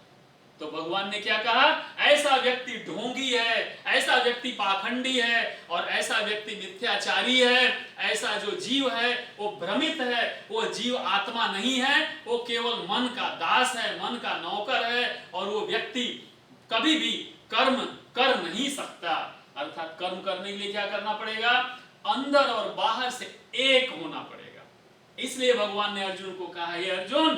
तो भगवान ने क्या कहा, ऐसा व्यक्ति ढोंगी है, ऐसा व्यक्ति पाखंडी है और ऐसा व्यक्ति मिथ्याचारी है। ऐसा जो जीव है वो भ्रमित है, वो जीव आत्मा नहीं है, वो केवल मन का दास है, मन का नौकर है और वो व्यक्ति कभी भी कर्म कर नहीं सकता। अर्थात कर्म करने के लिए क्या करना पड़ेगा, अंदर और बाहर से एक होना पड़ेगा। इसलिए भगवान ने अर्जुन को कहा, हे अर्जुन,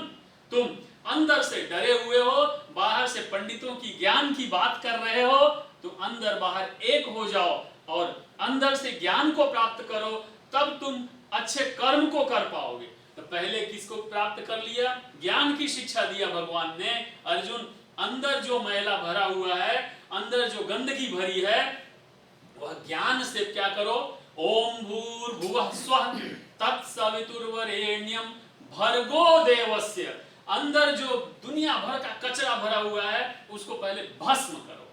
तुम अंदर से डरे हुए हो, बाहर से पंडितों की ज्ञान की बात कर रहे हो, तुम अंदर बाहर एक हो जाओ और अंदर से ज्ञान को प्राप्त करो, तब तुम अच्छे कर्म को कर पाओगे। तो पहले किसको प्राप्त कर लिया, ज्ञान की शिक्षा दिया भगवान ने। अर्जुन, अंदर जो मैला भरा हुआ है, अंदर जो गंदगी भरी है, वह ज्ञान से क्या करो, ओम भूर्भुवः स्वः तत्सवितुर्वरेण्यम भर्गो देवस्य। अंदर जो दुनिया भर का कचरा भरा हुआ है उसको पहले भस्म करो,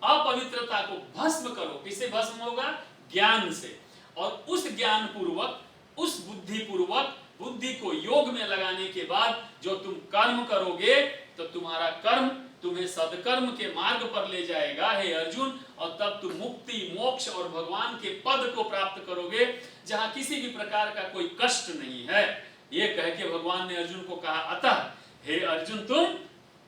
अपवित्रता को भस्म करो। किससे भस्म होगा, ज्ञान से। और उस ज्ञान पूर्वक, उस बुद्धि पूर्वक, बुद्धि को योग में लगाने के बाद जो तुम कर्म करोगे तो तुम्हारा कर्म तुम्हें सदकर्म के मार्ग पर ले जाएगा हे अर्जुन, और तब तुम मुक्ति, मोक्ष और भगवान के पद को प्राप्त करोगे जहां किसी भी प्रकार का कोई कष्ट नहीं है। ये कह के भगवान ने अर्जुन को कहा, अतः हे अर्जुन तुम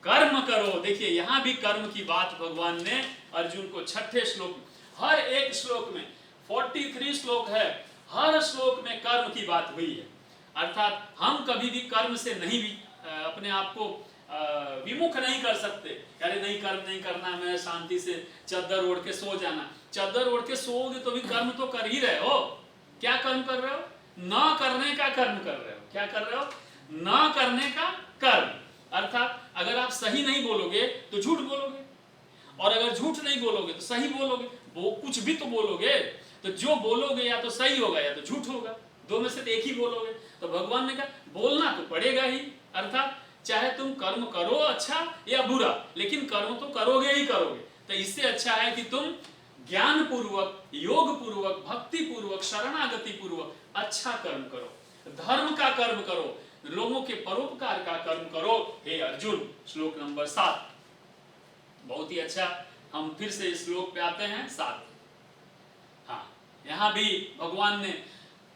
कर्म करो। देखिए यहां भी कर्म की बात भगवान ने अर्जुन को छठे श्लोक, हर एक श्लोक में 43 श्लोक है, हर श्लोक में कर्म की बात हुई है। अर्थात हम कभी भी कर्म से नहीं भी अपने आप को विमुख नहीं कर सकते। अरे नहीं, कर्म नहीं करना, मैं शांति से चादर ओढ़ के सो जाना। चादर ओढ़ के सोओगे तो भी कर्म तो कर ही रहे हो। क्या कर्म कर रहे हो, ना करने का कर्म कर रहे हो। क्या कर रहे हो, ना करने का कर्म। अर्थात अगर आप सही नहीं बोलोगे तो झूठ बोलोगे, और अगर झूठ नहीं बोलोगे तो सही बोलोगे। वो कुछ भी तो बोलोगे, तो जो बोलोगे या तो सही होगा या तो झूठ होगा, दो में से एक ही बोलोगे। तो भगवान ने कहा बोलना तो पड़ेगा ही। अर्थात चाहे तुम कर्म करो अच्छा या बुरा, लेकिन कर्म तो करोगे ही करोगे। तो इससे अच्छा है कि तुम ज्ञान पूर्वक, योग पूर्वक, भक्ति पूर्वक, शरणागति पूर्वक अच्छा कर्म करो, धर्म का कर्म करो, लोगों के परोपकार का कर्म करो हे अर्जुन। श्लोक नंबर 7 बहुत ही अच्छा। हम फिर से इस श्लोक पे आते हैं 7। हाँ, यहां भी भगवान ने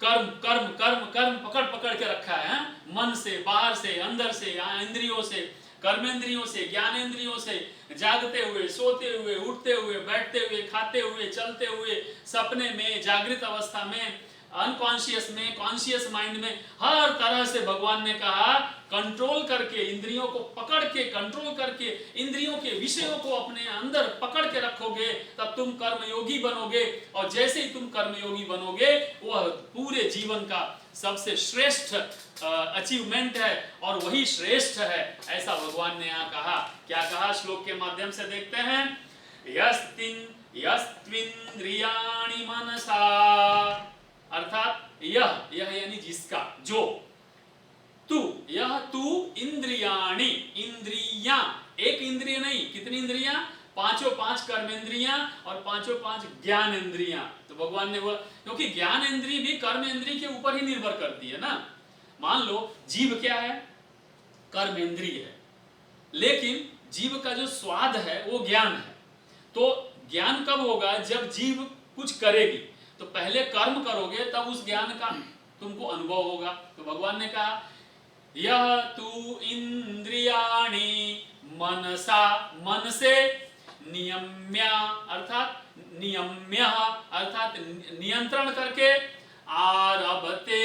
कर्म कर्म कर्म कर्म पकड़ पकड़ के रखा है, मन से, बाहर से, अंदर से, इंद्रियों से, कर्मेंद्रियों से, ज्ञानेंद्रियों से, जागते हुए, सोते हुए, उठते हुए, बैठते हुए, खाते हुए, चलते हुए, सपने में, जागृत अवस्था में, अनकॉन्शियस में, कॉन्शियस माइंड में, हर तरह से भगवान ने कहा कंट्रोल करके, इंद्रियों को पकड़ के, कंट्रोल करके, इंद्रियों के विषयों को अपने अंदर पकड़ के रखोगे तब तुम कर्मयोगी बनोगे। और जैसे ही तुम कर्मयोगी बनोगे वह पूरे जीवन का सबसे श्रेष्ठ अचीवमेंट है और वही श्रेष्ठ है, ऐसा भगवान ने यहाँ कहा। क्या कहा, श्लोक के माध्यम से देखते हैं। यस्त्विन्द्रियाणि मनसा, अर्थात यह यानी जिसका, जो, तू, यह तू, इंद्रियाणि, इंद्रियां, एक इंद्रिय नहीं, कितनी इंद्रियां, पांचों पांच कर्मेंद्रियां और पांचों पांच ज्ञान इंद्रियां। तो भगवान ने बोला, क्योंकि ज्ञान इंद्रिय भी कर्म इंद्रिय के ऊपर ही निर्भर करती है ना। मान लो जीव क्या है, कर्म इंद्रिय है, लेकिन जीव का जो स्वाद है वो ज्ञान है। तो ज्ञान कब होगा, जब जीव कुछ करेगी, तो पहले कर्म करोगे तब उस ज्ञान का तुमको अनुभव होगा। तो भगवान ने कहा यह तू इंद्रियाणि मनसा, मन से, नियम्या अर्थात नियम्य अर्थात नियंत्रण करके, आरभते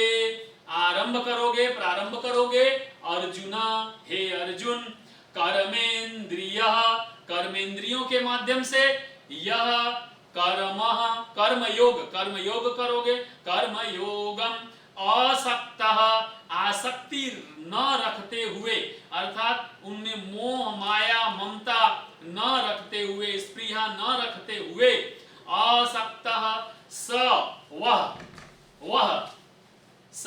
आरंभ करोगे, प्रारंभ करोगे, अर्जुना हे अर्जुन, कर्मेंद्रिय कर्मेंद्रियों के माध्यम से, यह कर्म कर्म योग करोगे, कर्म योगम असक्तः आसक्ति न रखते हुए, अर्थात उनमें मोह माया ममता न रखते हुए, स्पृहा न रखते हुए, असक्तः स वह वह स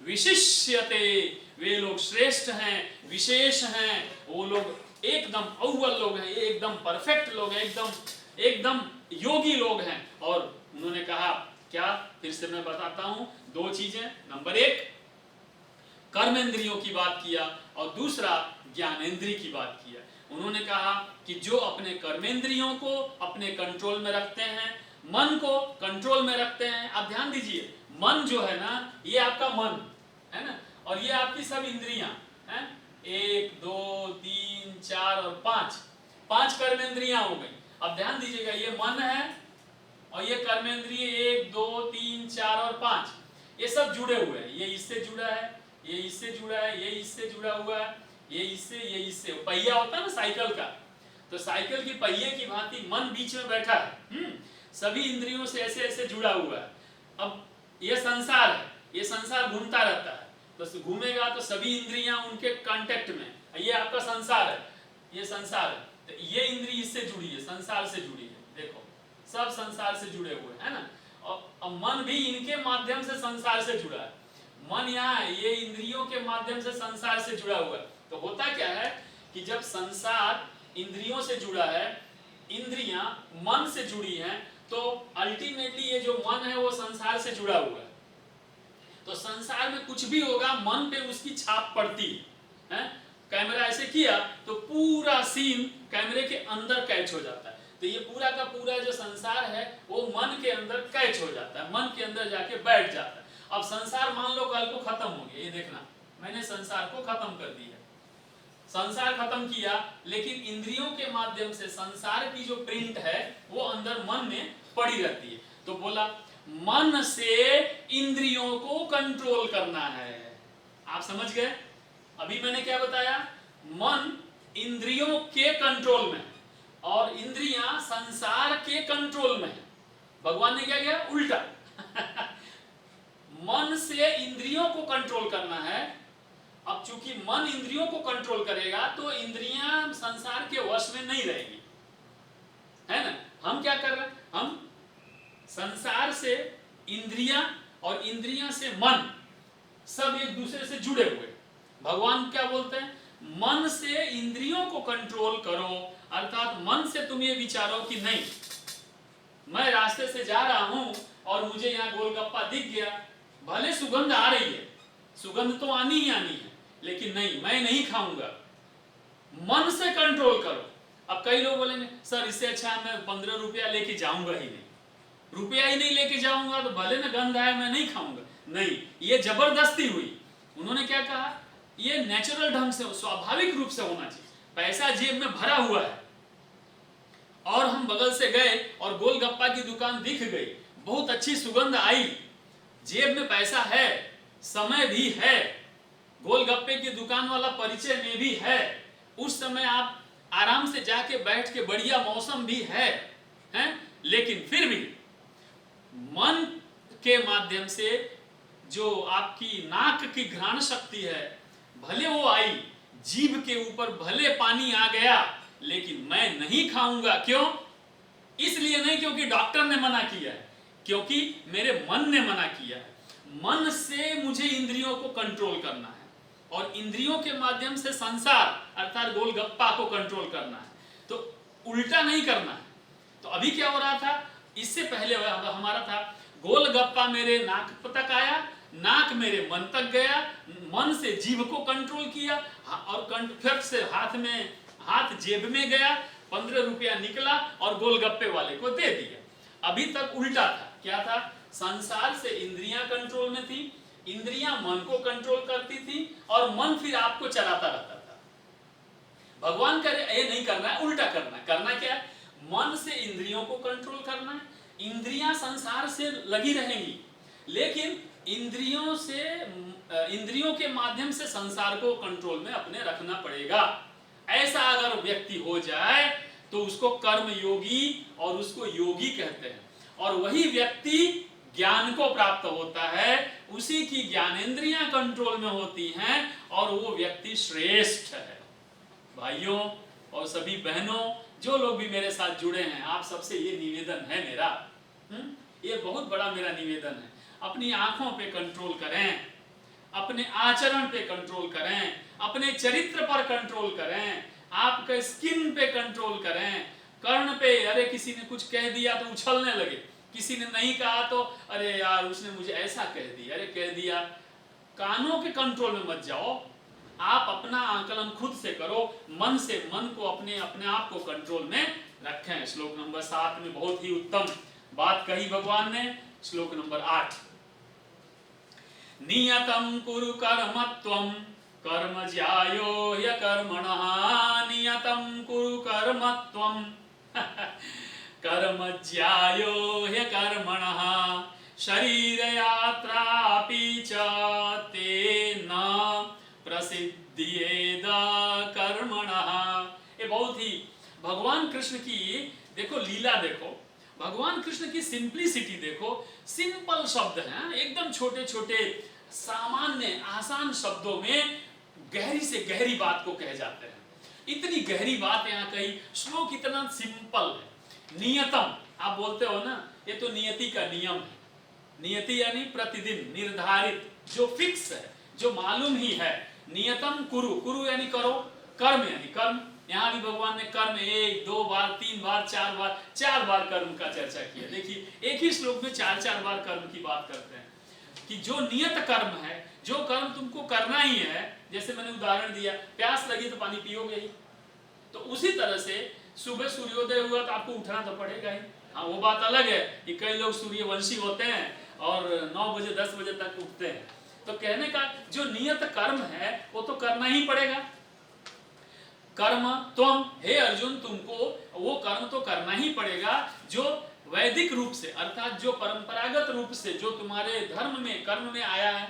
विशिष्यते, वे लोग श्रेष्ठ हैं, विशेष हैं, वो लोग एकदम अव्वल लोग हैं, एकदम परफेक्ट लोग हैं, एकदम योगी लोग हैं। और उन्होंने कहा क्या, फिर से मैं बताता हूं, दो चीजें। नंबर एक, कर्मेंद्रियों की बात किया, और दूसरा ज्ञानेंद्रिय की बात किया। उन्होंने कहा कि जो अपने कर्मेंद्रियों को अपने कंट्रोल में रखते हैं, मन को कंट्रोल में रखते हैं। आप ध्यान दीजिए, मन जो है ना, ये आपका मन है ना, और ये आपकी सब इंद्रियां हैं, 1 2 3 4 और 5 कर्मेंद्रियां हो गई। अब ध्यान दीजिएगा, ये मन है और ये कर्मेंद्रिय 1 2 3 4 और 5, ये सब जुड़े हुए हैं। ये इससे जुड़ा है, ये इससे जुड़ा है, ये इससे जुड़ा हुआ है, ये इससे। पहिया होता है ना साइकिल का, तो साइकिल की पहिए की भांति मन बीच में बैठा है, सभी इंद्रियों से ऐसे ऐसे जुड़ा हुआ है। अब ये संसार है, ये संसार घूमता रहता है, तो घूमेगा तो सभी इंद्रियां उनके कांटेक्ट में, ये आपका संसार है, ये संसार है, तो ये इंद्रिय इससे जुड़ी है, संसार से जुड़ी है। देखो सब संसार से जुड़े हुए है ना, और मन भी इनके माध्यम से संसार से जुड़ा है। मन यहाँ है, ये इंद्रियों के माध्यम से संसार से जुड़ा हुआ है। तो होता क्या है कि जब संसार इंद्रियों से जुड़ा है, इंद्रियां मन से जुड़ी हैं, तो अल्टीमेटली ये जो मन है वो संसार से जुड़ा हुआ है। तो संसार में कुछ भी होगा, मन पे उसकी छाप पड़ती है। कैमरा ऐसे किया तो पूरा सीन कैमरे के अंदर कैच हो जाता है। तो ये पूरा का पूरा जो संसार है वो मन के अंदर कैच हो जाता है, मन के अंदर जाके बैठ जाता है। अब संसार मान लो कल को खत्म हो गया, ये देखना मैंने संसार को खत्म कर दिया, संसार खत्म किया, लेकिन इंद्रियों के माध्यम से संसार की जो प्रिंट है वो अंदर मन में पड़ी रहती है। तो बोला मन से इंद्रियों को कंट्रोल करना है। आप समझ गए? अभी मैंने क्या बताया, मन इंद्रियों के कंट्रोल में और इंद्रियां संसार के कंट्रोल में है। भगवान ने क्या किया, उल्टा मन से इंद्रियों को कंट्रोल करना है। अब चूंकि मन इंद्रियों को कंट्रोल करेगा तो इंद्रियां संसार के वश में नहीं रहेगी, है ना। हम क्या कर रहे हैं, हम संसार से इंद्रियां और इंद्रियां से मन सब एक दूसरे से जुड़े हुए। भगवान क्या बोलते हैं, मन से इंद्रियों को कंट्रोल करो, अर्थात मन से तुम ये विचारो कि नहीं मैं रास्ते से जा रहा हूं और मुझे यहाँ गोलगप्पा दिख गया, भले सुगंध आ रही है, सुगंध तो आनी ही आनी है, लेकिन नहीं मैं नहीं खाऊंगा। मन से कंट्रोल करो। अब कई लोग बोलेंगे सर इससे अच्छा मैं 15 रुपया लेके जाऊंगा ही नहीं, रुपया ही नहीं लेके जाऊंगा तो भले ना गंध आए मैं नहीं खाऊंगा। नहीं, ये जबरदस्ती हुई। उन्होंने क्या कहा, ये नेचुरल ढंग से स्वाभाविक रूप से होना चाहिए। पैसा जेब में भरा हुआ है और हम बगल से गए और गोलगप्पा की दुकान दिख गई, बहुत अच्छी सुगंध आई, जेब में पैसा है, समय भी है, गोलगप्पे की दुकान वाला परिचय में भी है, उस समय आप आराम से जाके बैठ के, बढ़िया मौसम भी है, लेकिन फिर भी मन के माध्यम से जो आपकी नाक की घ्राण शक्ति है, भले वो आई, जीभ के ऊपर भले पानी आ गया, लेकिन मैं नहीं खाऊंगा। क्यों? इसलिए नहीं क्योंकि डॉक्टर ने मना किया है, क्योंकि मेरे मन ने मना किया है। मन से मुझे इंद्रियों को कंट्रोल करना है और इंद्रियों के माध्यम से संसार अर्थात गोलगप्पा को कंट्रोल करना है, तो उल्टा नहीं करना है। तो अभी क्या हो रहा था, इससे पहले हमारा था गोलगप्पा मेरे नाक तक आया, नाक मेरे मन तक गया, मन से जीभ को कंट्रोल किया और फिर से हाथ जेब में गया, 15 रुपया निकला और गोलगप्पे वाले को दे दिया। अभी तक उल्टा था। क्या था, संसार से इंद्रियां कंट्रोल में थी, इंद्रियां मन को कंट्रोल करती थी और मन फिर आपको चलाता रहता था। भगवान कह रहे ये नहीं करना है, उल्टा करना है। करना क्या है, मन से इंद्रियों को कंट्रोल करना है। इंद्रियां संसार से लगी रहेंगी, लेकिन इंद्रियों के माध्यम से संसार को कंट्रोल में अपने रखना पड़ेगा। ऐसा अगर व्यक्ति हो जाए तो उसको कर्म योगी और उसको योगी कहते हैं, और वही व्यक्ति ज्ञान को प्राप्त होता है, उसी की ज्ञानेंद्रियां कंट्रोल में होती हैं और वो व्यक्ति श्रेष्ठ है। भाइयों और सभी बहनों, जो लोग भी मेरे साथ जुड़े हैं, आप सबसे ये निवेदन है मेरा, ये बहुत बड़ा मेरा निवेदन है। अपनी आंखों पे कंट्रोल करें, अपने आचरण पे कंट्रोल करें, अपने चरित्र पर कंट्रोल करें, आपके स्किन पे कंट्रोल करें, कर्ण पे, अरे किसी ने कुछ कह दिया तो उछलने लगे, किसी ने नहीं कहा तो अरे यार उसने मुझे ऐसा कह दिया, अरे कह दिया। कानों के कंट्रोल में मत जाओ, आप अपना आकलन खुद से करो, मन से, मन को अपने अपने आप को कंट्रोल में रखें। श्लोक नंबर 7 में बहुत ही उत्तम बात कही भगवान ने। श्लोक नंबर 8, नियतं कुरु कर्मत्वं कर्म ज्यायो ह्यकर्मणः, नियतं कुरु कर्मत्वं कर्म ज्यायो ह्यकर्मणः, शरीरयात्रापि च तेन प्रसिद्ध्येद कर्मणः। ये बहुत ही भगवान कृष्ण की देखो लीला, देखो भगवान कृष्ण की सिंप्लिसिटी देखो, सिंपल शब्द हैं, एकदम छोटे छोटे सामान्य आसान शब्दों में गहरी से गहरी बात को कह जाते हैं। इतनी गहरी बात यहाँ कही, श्लोक इतना सिंपल है। नियतम आप बोलते हो ना, ये तो नियति का नियम है। नियति यानी प्रतिदिन निर्धारित, जो फिक्स है, जो मालूम ही है। नियतम कुरु, कुरु यानी करो, कर्म यानी कर्म। यहाँ भी भगवान ने कर्म 1, 2 बार, 3 बार, 4 बार कर्म का चर्चा किया। देखिए एक ही श्लोक में 4 बार कर्म की बात करते हैं कि जो नियत कर्म है, जो कर्म तुमको करना ही है। जैसे मैंने उदाहरण दिया, प्यास लगी तो पानी पियोगे ही, तो उसी तरह से सुबह सूर्योदय हुआ तो आपको उठना तो पड़ेगा ही। हाँ, वो बात अलग है कि कई लोग सूर्यवंशी होते हैं और 9 बजे 10 बजे तक उठते हैं। तो कहने का जो नियत कर्म है वो तो करना ही पड़ेगा। कर्म त्वम, हे अर्जुन तुमको वो कर्म तो करना ही पड़ेगा जो वैदिक रूप से, अर्थात जो परंपरागत रूप से, जो तुम्हारे धर्म में कर्म में आया है।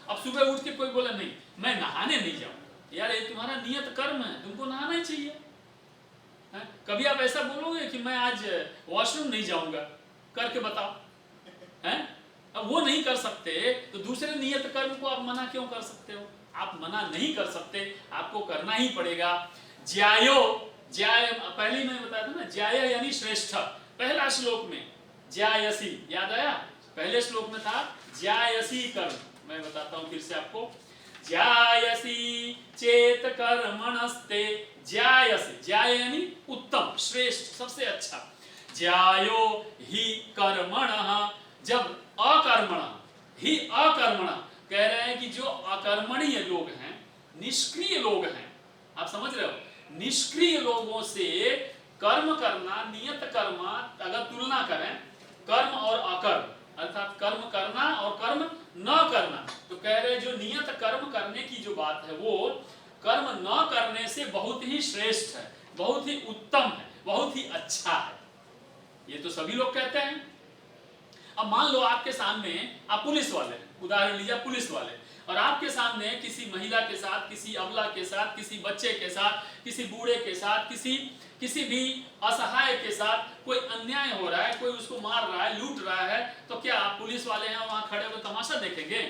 अब सुबह उठ के कोई बोला नहीं मैं नहाने नहीं जाऊं, यार ये तुम्हारा नियत कर्म है, तुमको नहाना ही चाहिए। कभी आप ऐसा बोलोगे कि मैं आज वॉशरूम नहीं जाऊंगा, करके बताओ हैं? अब वो नहीं कर सकते तो दूसरे नियत कर्म को आप मना क्यों कर सकते हो? आप मना नहीं कर सकते, आपको करना ही पड़ेगा। ज्यायो, ज्याय पहले मैं बताया था ना, ज्याय यानी श्रेष्ठ। पहला श्लोक में ज्यायसी, याद आया? पहले श्लोक में था ज्यायसी कर्म। मैं बताता हूं फिर से आपको, ज्यायसी चेत कर्मणस्ते, ज्यायसी, ज्याय यानी उत्तम, श्रेष्ठ, सबसे अच्छा। ज्यायो ही कर्मणः, जब अकर्मण ही अकर्मण, कह रहे हैं कि जो अकर्मणीय लोग हैं, निष्क्रिय लोग हैं, आप समझ रहे हो, निष्क्रिय लोगों से कर्म करना, नियत कर्म, अगर तुलना करें कर्म और अकर्म, अर्थात कर्म करना और कर्म न करना, तो कह रहे जो नियत कर्म करने की जो बात है वो कर्म न करने से बहुत ही श्रेष्ठ है, बहुत ही उत्तम है, बहुत ही अच्छा है। ये तो सभी लोग कहते हैं। अब मान लो आपके सामने, आप पुलिस वाले, उदाहरण लीजिए पुलिस वाले, और आपके सामने किसी महिला के साथ, किसी अबला के साथ, किसी बच्चे के साथ, किसी बूढ़े के साथ, किसी भी असहाय के साथ कोई अन्याय हो रहा है, कोई उसको मार रहा है, लूट रहा है, तो क्या आप पुलिस वाले हैं वहां खड़े होकर तमाशा देखेंगे?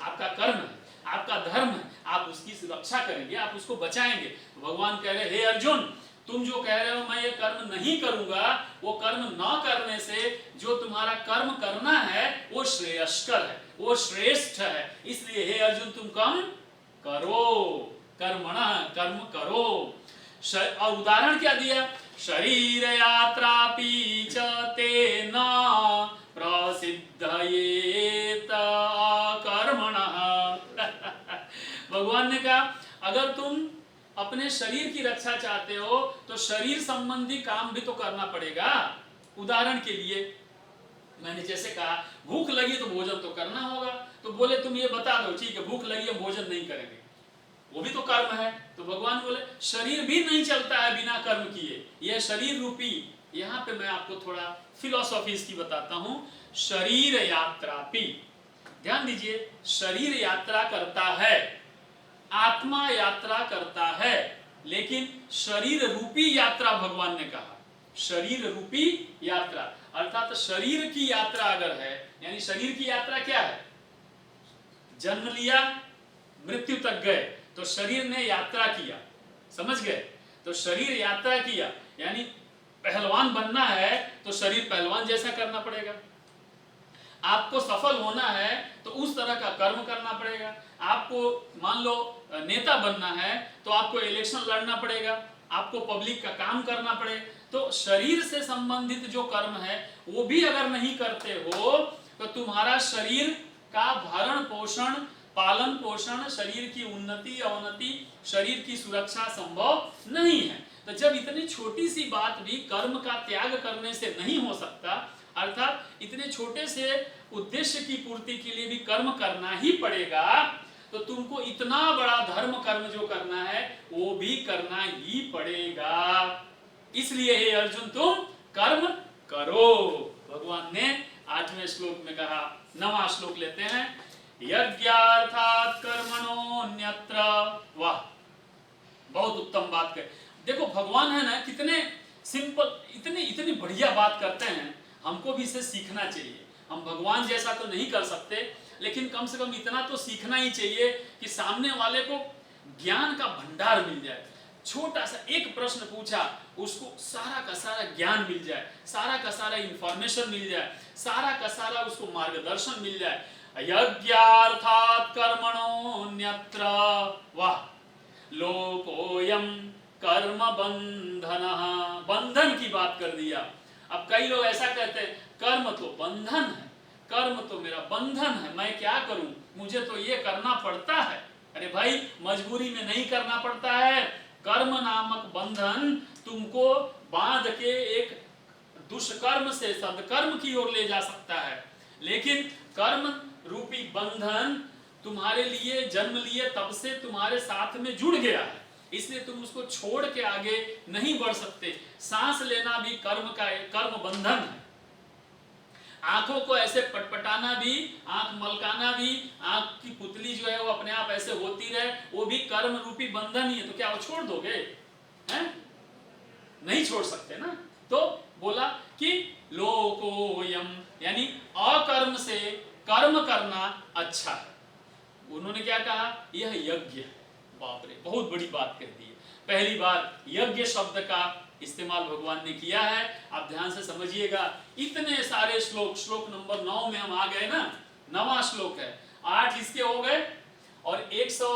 आपका कर्म है, आपका धर्म है, आप उसकी रक्षा करेंगे, आप उसको बचाएंगे। भगवान कह रहे हे अर्जुन, तुम जो कह रहे हो मैं ये कर्म नहीं करूंगा, वो कर्म न करने से जो तुम्हारा कर्म करना है वो श्रेयस्कर है, वो श्रेष्ठ है। इसलिए हे अर्जुन तुम कर्म करो, कर्मणः, कर्म करो। और उदाहरण क्या दिया? शरीर यात्रापि च तेन प्रसिद्धयेत कर्मणः। भगवान ने कहा अगर तुम अपने शरीर की रक्षा चाहते हो तो शरीर संबंधी काम भी तो करना पड़ेगा। उदाहरण के लिए मैंने जैसे कहा भूख लगी तो भोजन तो करना होगा, तो बोले तुम ये बता दो ठीक है भूख लगी है भोजन नहीं करेंगे, वो भी तो कर्म है। तो भगवान बोले शरीर भी नहीं चलता है बिना कर्म किए, यह शरीर रूपी, यहाँ पे मैं आपको थोड़ा फिलोसॉफी इसकी बताता हूँ। शरीर यात्रापि, ध्यान दीजिए, शरीर यात्रा करता है, आत्मा यात्रा करता है, लेकिन शरीर रूपी यात्रा भगवान ने कहा, शरीर रूपी यात्रा, अर्थात शरीर की यात्रा अगर है, यानी शरीर की यात्रा क्या है? जन्म लिया, मृत्यु तक गए, तो शरीर ने यात्रा किया, समझ गए? तो शरीर यात्रा किया, यानी पहलवान बनना है तो शरीर पहलवान जैसा करना पड़ेगा। आपको सफल होना है तो उस तरह का कर्म करना पड़ेगा। आपको मान लो नेता बनना है तो आपको इलेक्शन लड़ना पड़ेगा, आपको पब्लिक का काम करना पड़ेगा। तो शरीर से संबंधित जो कर्म है वो भी अगर नहीं करते हो तो तुम्हारा शरीर का भरण पोषण, पालन पोषण, शरीर की उन्नति अवनति, शरीर की सुरक्षा संभव नहीं है। तो जब इतनी छोटी सी बात भी कर्म का त्याग करने से नहीं हो सकता, अर्थात इतने छोटे से उद्देश्य की पूर्ति के लिए भी कर्म करना ही पड़ेगा, तो तुमको इतना बड़ा धर्म कर्म जो करना है वो भी करना ही पड़ेगा। इसलिए हे अर्जुन तुम कर्म करो। भगवान ने 8वें श्लोक में कहा। 9वां श्लोक लेते हैं। यज्ञार्थात् कर्मणोऽन्यत्र। वाह, बहुत उत्तम बात कर। देखो भगवान है ना, कितने सिंपल, इतनी बढ़िया बात करते हैं। हमको भी इसे सीखना चाहिए। हम भगवान जैसा तो नहीं कर सकते, लेकिन कम से कम इतना तो सीखना ही चाहिए कि सामने वाले को ज्ञान का भंडार मिल जाए। छोटा सा एक प्रश्न पूछा, उसको सारा का सारा ज्ञान मिल जाए, सारा का सारा इंफॉर्मेशन मिल जाए, सारा का सारा उसको मार्गदर्शन मिल जाए। यज्ञार्थात् कर्मणोऽन्यत्र। वाह, लोकोऽयं कर्म बंधनः। बंधन की बात कर दिया। अब कई लोग ऐसा कहते हैं कर्म तो बंधन है, कर्म तो मेरा बंधन है, मैं क्या करूं, मुझे तो ये करना पड़ता है। अरे भाई, मजबूरी में नहीं करना पड़ता है। कर्म नामक बंधन तुमको बांध के एक दुष्कर्म से सदकर्म की ओर ले जा सकता है, लेकिन कर्म रूपी बंधन तुम्हारे लिए जन्म लिए तब से तुम्हारे साथ में जुड़ गया है, इसलिए तुम उसको छोड़ के आगे नहीं बढ़ सकते। सांस लेना भी कर्म बंधन है। आंखों को ऐसे पटपटाना भी, आंख मलकाना भी, आंख की पुतली जो है वो अपने आप ऐसे होती रहे, वो भी कर्म रूपी बंधन ही है। तो क्या वो छोड़ दोगे? हैं? नहीं छोड़ सकते ना। तो बोला कि लोकोयम, यानी अकर्म से कर्म करना अच्छा है। उन्होंने क्या कहा? यह यज्ञ है। बाप रे, बहुत बड़ी बात कह दी है। पहली बार यज्ञ शब्द का इस्तेमाल भगवान ने किया है। आप ध्यान से समझिएगा। इतने सारे श्लोक, श्लोक नंबर 9 में हम आ गए ना। 9वां श्लोक है, 8 इसके हो गए और 100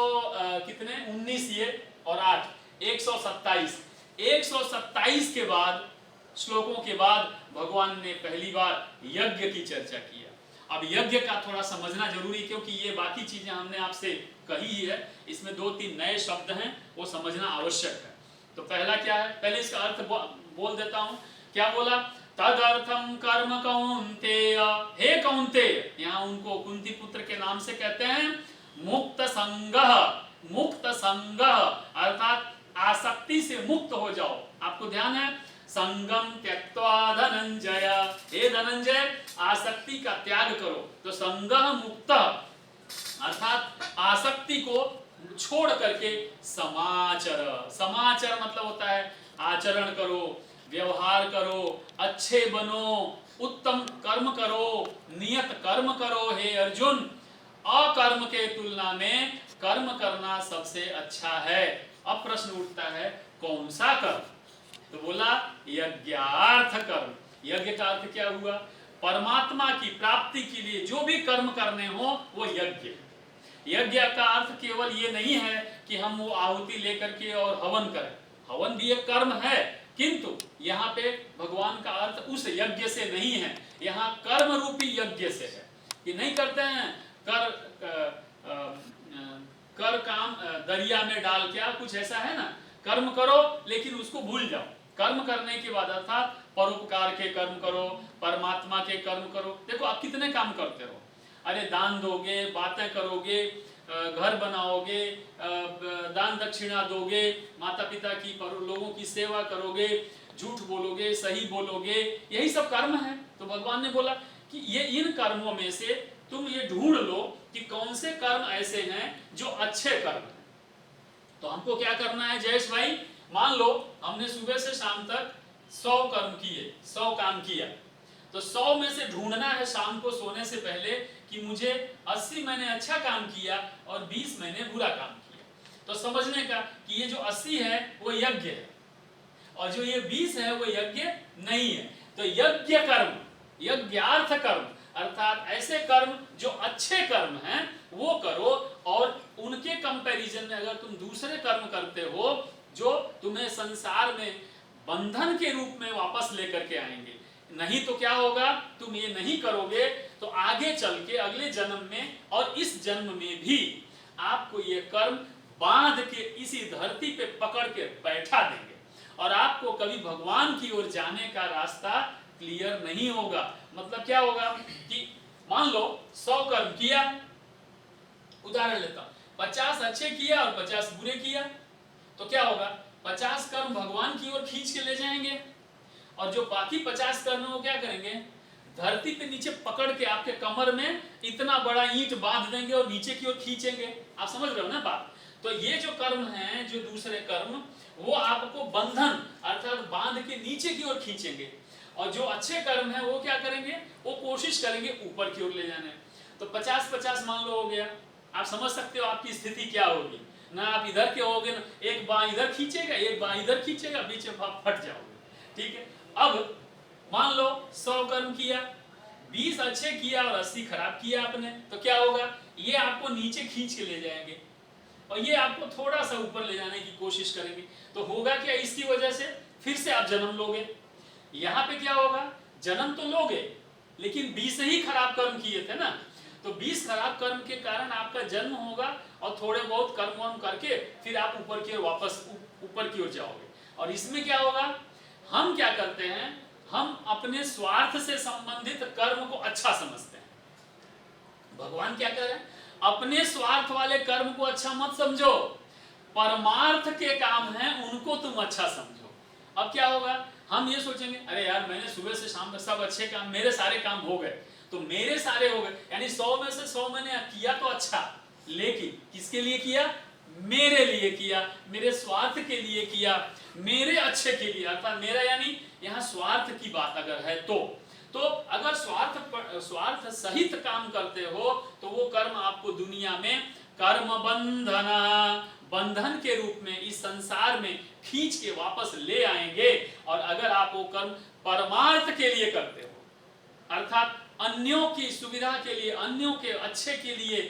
कितने 19 ये और 8 127। 127 के बाद, श्लोकों के बाद भगवान ने पहली बार यज्ञ की चर्चा किया। अब यज्ञ का थोड़ा समझना जरूरी, क्योंकि ये बाकी चीजें हमने आपसे कही ही है, इसमें 2-3 नए शब्द हैं, वो समझना आवश्यक है। तो पहला क्या है, पहले इसका अर्थ बोल देता हूं। क्या बोला? तदर्थम कर्म कौन्तेय। हे कौन्तेय, यहाँ उनको कुंती पुत्र के नाम से कहते हैं। मुक्त संगः, मुक्त संगः अर्थात आसक्ति से मुक्त हो जाओ। आपको ध्यान है, संगम त्यक्त्वा धनंजय। हे धनंजय, आसक्ति का त्याग करो। तो संगः मुक्त अर्थात आसक्ति को छोड़ करके समाचर। समाचर मतलब होता है आचरण करो, व्यवहार करो, अच्छे बनो, उत्तम कर्म करो, नियत कर्म करो। हे अर्जुन, अकर्म के तुलना में कर्म करना सबसे अच्छा है। अब प्रश्न उठता है, कौन सा कर्म? तो बोला यज्ञार्थ कर्म। यज्ञ का अर्थ क्या हुआ? परमात्मा की प्राप्ति के लिए जो भी कर्म करने हो वो यज्ञ। यज्ञ का अर्थ केवल ये नहीं है कि हम वो आहुति लेकर के और हवन करें। हवन भी एक कर्म है, किंतु यहाँ पे भगवान का अर्थ उस यज्ञ से नहीं है, यहाँ कर्म रूपी यज्ञ से है। कि नहीं करते हैं कर काम दरिया में डाल, क्या कुछ ऐसा है ना। कर्म करो लेकिन उसको भूल जाओ। कर्म करने के बाद अर्थात परोपकार के कर्म करो, परमात्मा के कर्म करो। देखो आप कितने काम करते हो। अरे दान दोगे, बातें करोगे, घर बनाओगे, दान दक्षिणा दोगे, माता पिता की लोगों की सेवा करोगे, झूठ बोलोगे, सही बोलोगे, यही सब कर्म है। तो भगवान ने बोला कि ये इन कर्मों में से तुम ये ढूंढ लो कि कौन से कर्म ऐसे हैं जो अच्छे कर्म हैं। तो हमको क्या करना है जयेश भाई? मान लो हमने सुबह से शाम तक 100 कर्म किए, 100 काम किया, तो 100 में से ढूंढना है शाम को सोने से पहले कि मुझे 80 मैंने अच्छा काम किया और 20 मैंने बुरा काम किया। तो समझने का कि ये जो 80 है वो यज्ञ है और जो ये 20 है वो यज्ञ नहीं है। तो यज्ञ कर्म, यज्ञार्थ कर्म अर्थात ऐसे कर्म जो अच्छे कर्म हैं वो करो, और उनके कंपैरिजन में अगर तुम दूसरे कर्म करते हो जो तुम्हें संसार में बंधन के रूप में वापस लेकर के आएंगे, नहीं तो क्या होगा, तुम ये नहीं करोगे तो आगे चल के अगले जन्म में और इस जन्म में भी आपको ये कर्म बांध के इसी धरती पे पकड़ के बैठा देंगे, और आपको कभी भगवान की ओर जाने का रास्ता क्लियर नहीं होगा। मतलब क्या होगा कि मान लो 100 कर्म किया, उदाहरण लेता हूं, 50 अच्छे किया और 50 बुरे किया, तो क्या होगा, 50 कर्म भगवान की ओर खींच के ले जाएंगे, और जो बाकी 50 कर्म वो क्या करेंगे, धरती पे नीचे पकड़ के आपके कमर में इतना बड़ा ईंट बांध देंगे और नीचे की ओर खींचेंगे। आप समझ रहे हो ना बात। तो ये जो कर्म हैं, जो दूसरे कर्म, वो आपको बंधन अर्थात बांध के नीचे की ओर खींचेंगे, और जो अच्छे कर्म हैं वो क्या करेंगे, वो कोशिश करेंगे ऊपर की ओर ले जाने। तो 50-50 मान लो हो गया। आप समझ सकते हो आपकी स्थिति क्या होगी ना, आप इधर के होगे ना, एक बाँ इधर खींचेगा, एक बाँ इधर खींचेगा, बीच में आप फट जाओगे। ठीक है, अब मान लो 100 कर्म किया, 20 अच्छे किया और 80 खराब किया आपने, तो क्या होगा, ये आपको नीचे खींच के ले जाएंगे और ये आपको थोड़ा सा ऊपर ले जाने की कोशिश करेंगे। तो होगा क्या, इसकी वजह से फिर से आप जन्म लोगे। यहाँ पे क्या होगा, जन्म तो लोगे लेकिन 20 ही खराब कर्म किए थे ना, तो 20 खराब कर्म के कारण आपका जन्म होगा, और थोड़े बहुत कर्म वर्म करके फिर आप ऊपर की ओर वापस ऊपर की ओर जाओगे। और इसमें क्या होगा, हम क्या करते हैं, हम अपने स्वार्थ से संबंधित कर्म को अच्छा समझते हैं। भगवान क्या कह रहे हैं, अपने स्वार्थ वाले कर्म को अच्छा मत समझो, परमार्थ के काम हैं उनको तुम अच्छा समझो। अब क्या होगा, हम ये सोचेंगे, अरे यार मैंने सुबह से शाम तक सब अच्छे काम, मेरे सारे काम हो गए, तो मेरे सारे हो गए, यानी 100 में से 100 मैंने किया तो अच्छा, लेकिन किसके लिए किया, मेरे लिए किया, मेरे स्वार्थ के लिए किया, मेरे अच्छे के लिए, अर्थात मेरा यानी यहाँ स्वार्थ की बात अगर है तो अगर स्वार्थ सहित काम करते हो तो वो कर्म आपको दुनिया में कर्म बंधन के रूप में इस संसार में खींच के वापस ले आएंगे। और अगर आप वो कर्म परमार्थ के लिए करते हो, अर्थात अन्यों की सुविधा के लिए, अन्यों के अच्छे के लिए,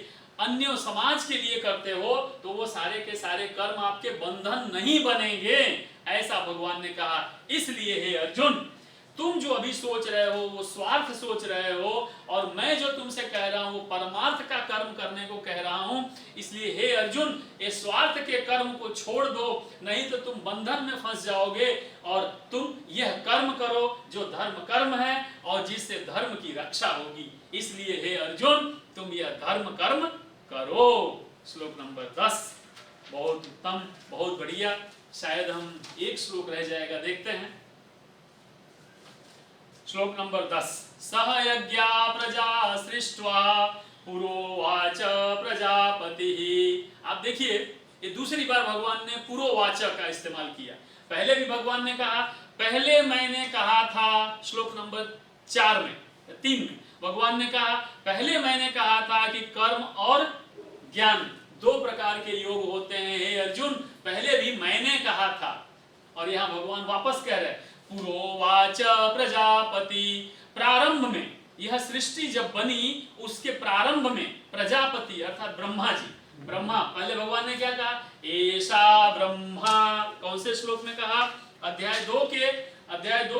अन्य समाज के लिए करते हो, तो वो सारे के सारे कर्म आपके बंधन नहीं बनेंगे, ऐसा भगवान ने कहा। इसलिए हे अर्जुन, तुम जो अभी सोच रहे हो वो स्वार्थ सोच रहे हो, और मैं जो तुमसे कह रहा हूं वो परमार्थ का कर्म करने को कह रहा हूं। इसलिए हे अर्जुन, ये स्वार्थ के कर्म को छोड़ दो, नहीं तो तुम बंधन में फंस जाओगे, और तुम यह कर्म करो जो धर्म कर्म है और जिससे धर्म की रक्षा होगी। इसलिए हे अर्जुन, तुम यह धर्म कर्म करो। श्लोक नंबर 10। बहुत उत्तम, बहुत बढ़िया। शायद हम एक श्लोक रह जाएगा, देखते हैं। श्लोक नंबर 10। सह यज्ञा प्रजा सृष्ट्वा पुरोवाच प्रजापति। आप देखिए, ये दूसरी बार भगवान ने पुरोवाच का इस्तेमाल किया। पहले भी भगवान ने कहा, पहले मैंने कहा था, श्लोक नंबर 4 में 3 में भगवान ने कहा, पहले मैंने कहा था कि कर्म और ज्ञान 2 प्रकार के योग होते हैं हे अर्जुन, पहले भी मैंने कहा था। और यहाँ भगवान वापस कह रहे, पुरोवाच प्रजापति। प्रारंभ में यह सृष्टि जब बनी, उसके प्रारंभ में प्रजापति अर्थात ब्रह्मा जी, ब्रह्मा, पहले भगवान ने क्या कहा, ऐसा ब्रह्मा। कौन से श्लोक में कहा, अध्याय 2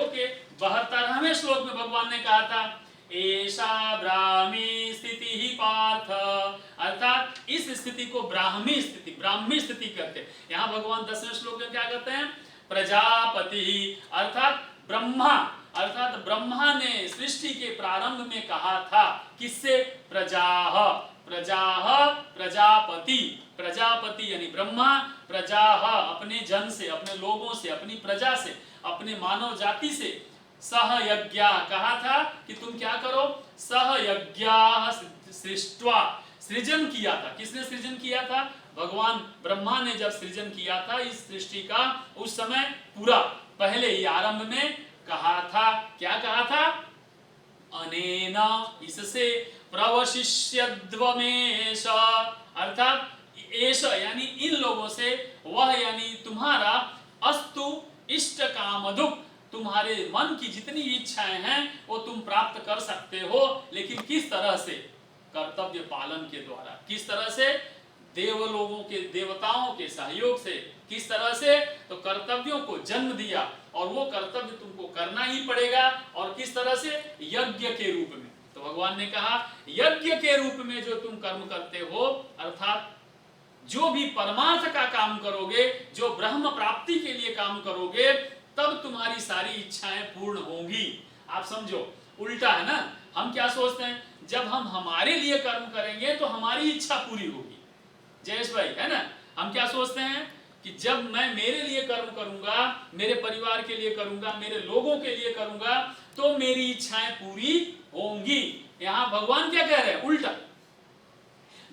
के 72वें श्लोक में भगवान ने कहा था, ऐसा ब्राह्मी स्थिति ही पार्थ, अर्थात इस स्थिति को ब्राह्मी स्थिति कहते हैं। यहाँ भगवान 10वें श्लोक में क्या कहते हैं, प्रजापति, अर्थात ब्रह्मा, अर्थात ब्रह्मा ने सृष्टि के प्रारंभ में कहा था, किससे, प्रजापति यानी ब्रह्मा, अपने जन से, अपने लोगों से, अपनी प्रजा से, अपने मानव जाति से सह यज्ञा कहा था कि तुम क्या करो, सह यज्ञा सृष्ट्वा, सृजन किया था। किसने सृजन किया था, भगवान ब्रह्मा ने जब सृजन किया था इस सृष्टि का, उस समय पूरा पहले ही आरंभ में कहा था, क्या कहा था, अनेना, इससे, प्रवशिष्यद्वमेश, अर्थात एष यानी इन लोगों से, वह यानी तुम्हारा, अस्तु इष्ट कामदुक, तुम्हारे मन की जितनी इच्छाएं हैं वो तुम प्राप्त कर कर सकते हो, लेकिन किस तरह से? कर्तव्य पालन के द्वारा। किस तरह से? देव लोगों के, देवताओं के सहयोग से। किस तरह से? तो कर्तव्यों को जन्म दिया और वो कर्तव्य तुमको करना ही पड़ेगा। और किस तरह से? यज्ञ के रूप में। तो भगवान ने कहा यज्ञ के रूप में जो तुम कर्म करते हो, अर्थात जो भी परमार्थ का काम करोगे, जो ब्रह्म प्राप्ति के लिए काम करोगे, तब तुम्हारी सारी इच्छाएं पूर्ण होंगी। आप समझो, उल्टा है ना। हम क्या सोचते हैं, जब हम हमारे लिए कर्म करेंगे तो हमारी इच्छा पूरी होगी। जयेश भाई, है ना। हम क्या सोचते हैं कि जब मैं मेरे लिए कर्म करूंगा, मेरे परिवार के लिए करूंगा, मेरे लोगों के लिए करूंगा, तो मेरी इच्छाएं पूरी होंगी। यहां भगवान क्या कह रहे हैं? उल्टा।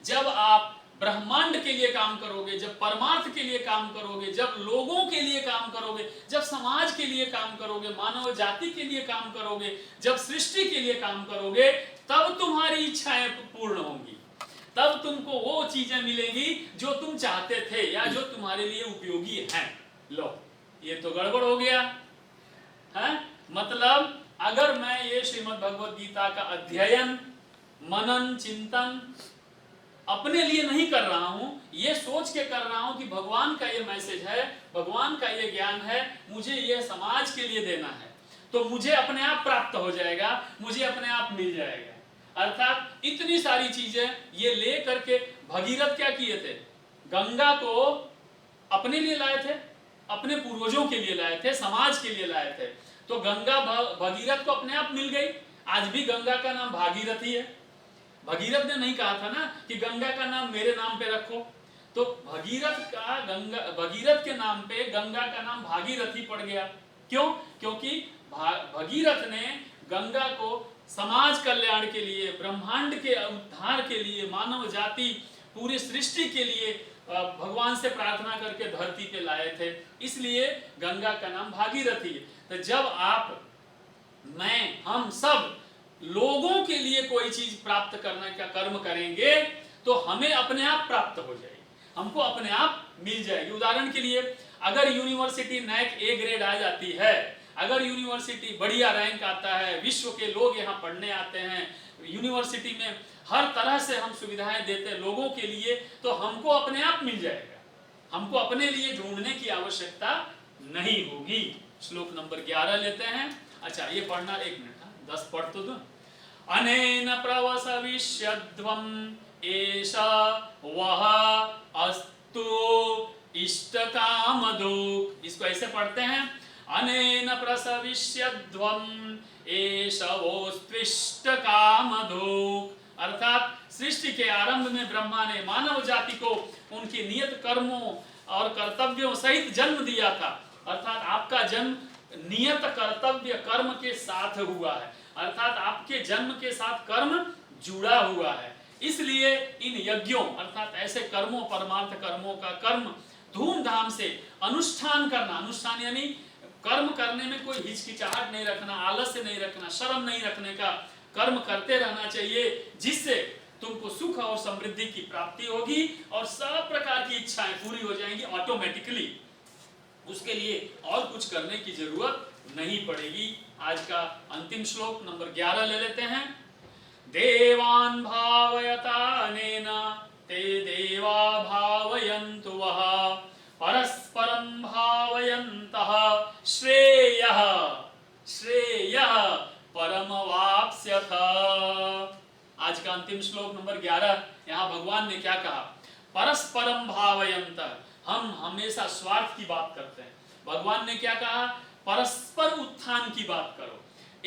जब आप ब्रह्मांड के लिए काम करोगे, जब परमार्थ के लिए काम करोगे, जब लोगों के लिए काम करोगे, जब समाज के लिए काम करोगे, मानव जाति के लिए काम करोगे, जब सृष्टि के लिए काम करोगे, तब तुम्हारी इच्छाएं पूर्ण होंगी। तब तुमको वो चीजें मिलेंगी जो तुम चाहते थे या जो तुम्हारे लिए उपयोगी हैं। लो, ये तो गड़बड़ हो गया है। मतलब अगर मैं ये श्रीमद् भगवद गीता का अध्ययन, मनन, चिंतन अपने लिए नहीं कर रहा हूं, ये सोच के कर रहा हूं कि भगवान का ये मैसेज है, भगवान का ये ज्ञान है, मुझे ये समाज के लिए देना है, तो मुझे अपने आप प्राप्त हो जाएगा, मुझे अपने आप मिल जाएगा। अर्थात इतनी सारी चीजें ये ले करके भगीरथ क्या किए थे? गंगा को अपने लिए लाए थे, अपने पूर्वजों के लिए लाए थे, समाज के लिए लाए थे। तो गंगा भगीरथ को अपने आप मिल गई। आज भी गंगा का नाम भागीरथी है। भगीरथ ने नहीं कहा था ना कि गंगा का नाम मेरे नाम पे रखो। तो भगीरथ के नाम पे गंगा का नाम भागीरथी पड़ गया। क्यों? क्योंकि भगीरथ ने गंगा को समाज कल्याण के लिए, ब्रह्मांड के उद्धार के लिए, मानव जाति, पूरी सृष्टि के लिए भगवान से प्रार्थना करके धरती पे लाए थे। इसलिए गंगा का नाम भागीरथी है। तो जब आप, मैं, हम सब लोगों के लिए कोई चीज प्राप्त करने का कर्म करेंगे, तो हमें अपने आप प्राप्त हो जाएगी, हमको अपने आप मिल जाएगी। उदाहरण के लिए, अगर यूनिवर्सिटी नैक ए ग्रेड आ जाती है, अगर यूनिवर्सिटी बढ़िया रैंक आता है, विश्व के लोग यहाँ पढ़ने आते हैं, यूनिवर्सिटी में हर तरह से हम सुविधाएं देते हैं लोगों के लिए, तो हमको अपने आप मिल जाएगा। हमको अपने लिए ढूंढने की आवश्यकता नहीं होगी। श्लोक नंबर 11 लेते हैं। अच्छा, ये पढ़ना, 1 मिनट, 10 पढ़ तो दो। अनेन प्रवसविष्यध्वम् एष वह अस्तु इष्टकामधुक्। इसको ऐसे पढ़ते हैं, अनेन प्रसविष्यध्वम् एष वोस्त्विष्टकामधुक्। अर्थात सृष्टि के आरंभ में ब्रह्मा ने मानव जाति को उनके नियत कर्मों और कर्तव्यों सहित जन्म दिया था। अर्थात आपका जन्म नियत कर्तव्य कर्म के साथ हुआ है, अर्थात आपके जन्म के साथ कर्म जुड़ा हुआ है। इसलिए इन यज्ञों, अर्थात ऐसे कर्मों, परमार्थ कर्मों का कर्म धूमधाम से अनुष्ठान करना। अनुष्ठान यानी कर्म करने में कोई हिचकिचाहट नहीं रखना, आलस्य नहीं रखना, शर्म नहीं रखने का कर्म करते रहना चाहिए, जिससे तुमको सुख और समृद्धि की प्राप्ति होगी और सब प्रकार की इच्छाएं पूरी हो जाएंगी ऑटोमेटिकली। उसके लिए और कुछ करने की जरूरत नहीं पड़ेगी। आज का अंतिम श्लोक नंबर 11 ले लेते हैं। देवान् भावयतानेन ते देवा भावयन्तु वः परस्परं भावयन्तः श्रेयः श्रेयः परमवाप्स्यथ। आज का अंतिम श्लोक नंबर 11। यहाँ भगवान ने क्या कहा? परस्परम भावयन्तः। हम हमेशा स्वार्थ की बात करते हैं, भगवान ने क्या कहा? परस्पर उत्थान की बात करो,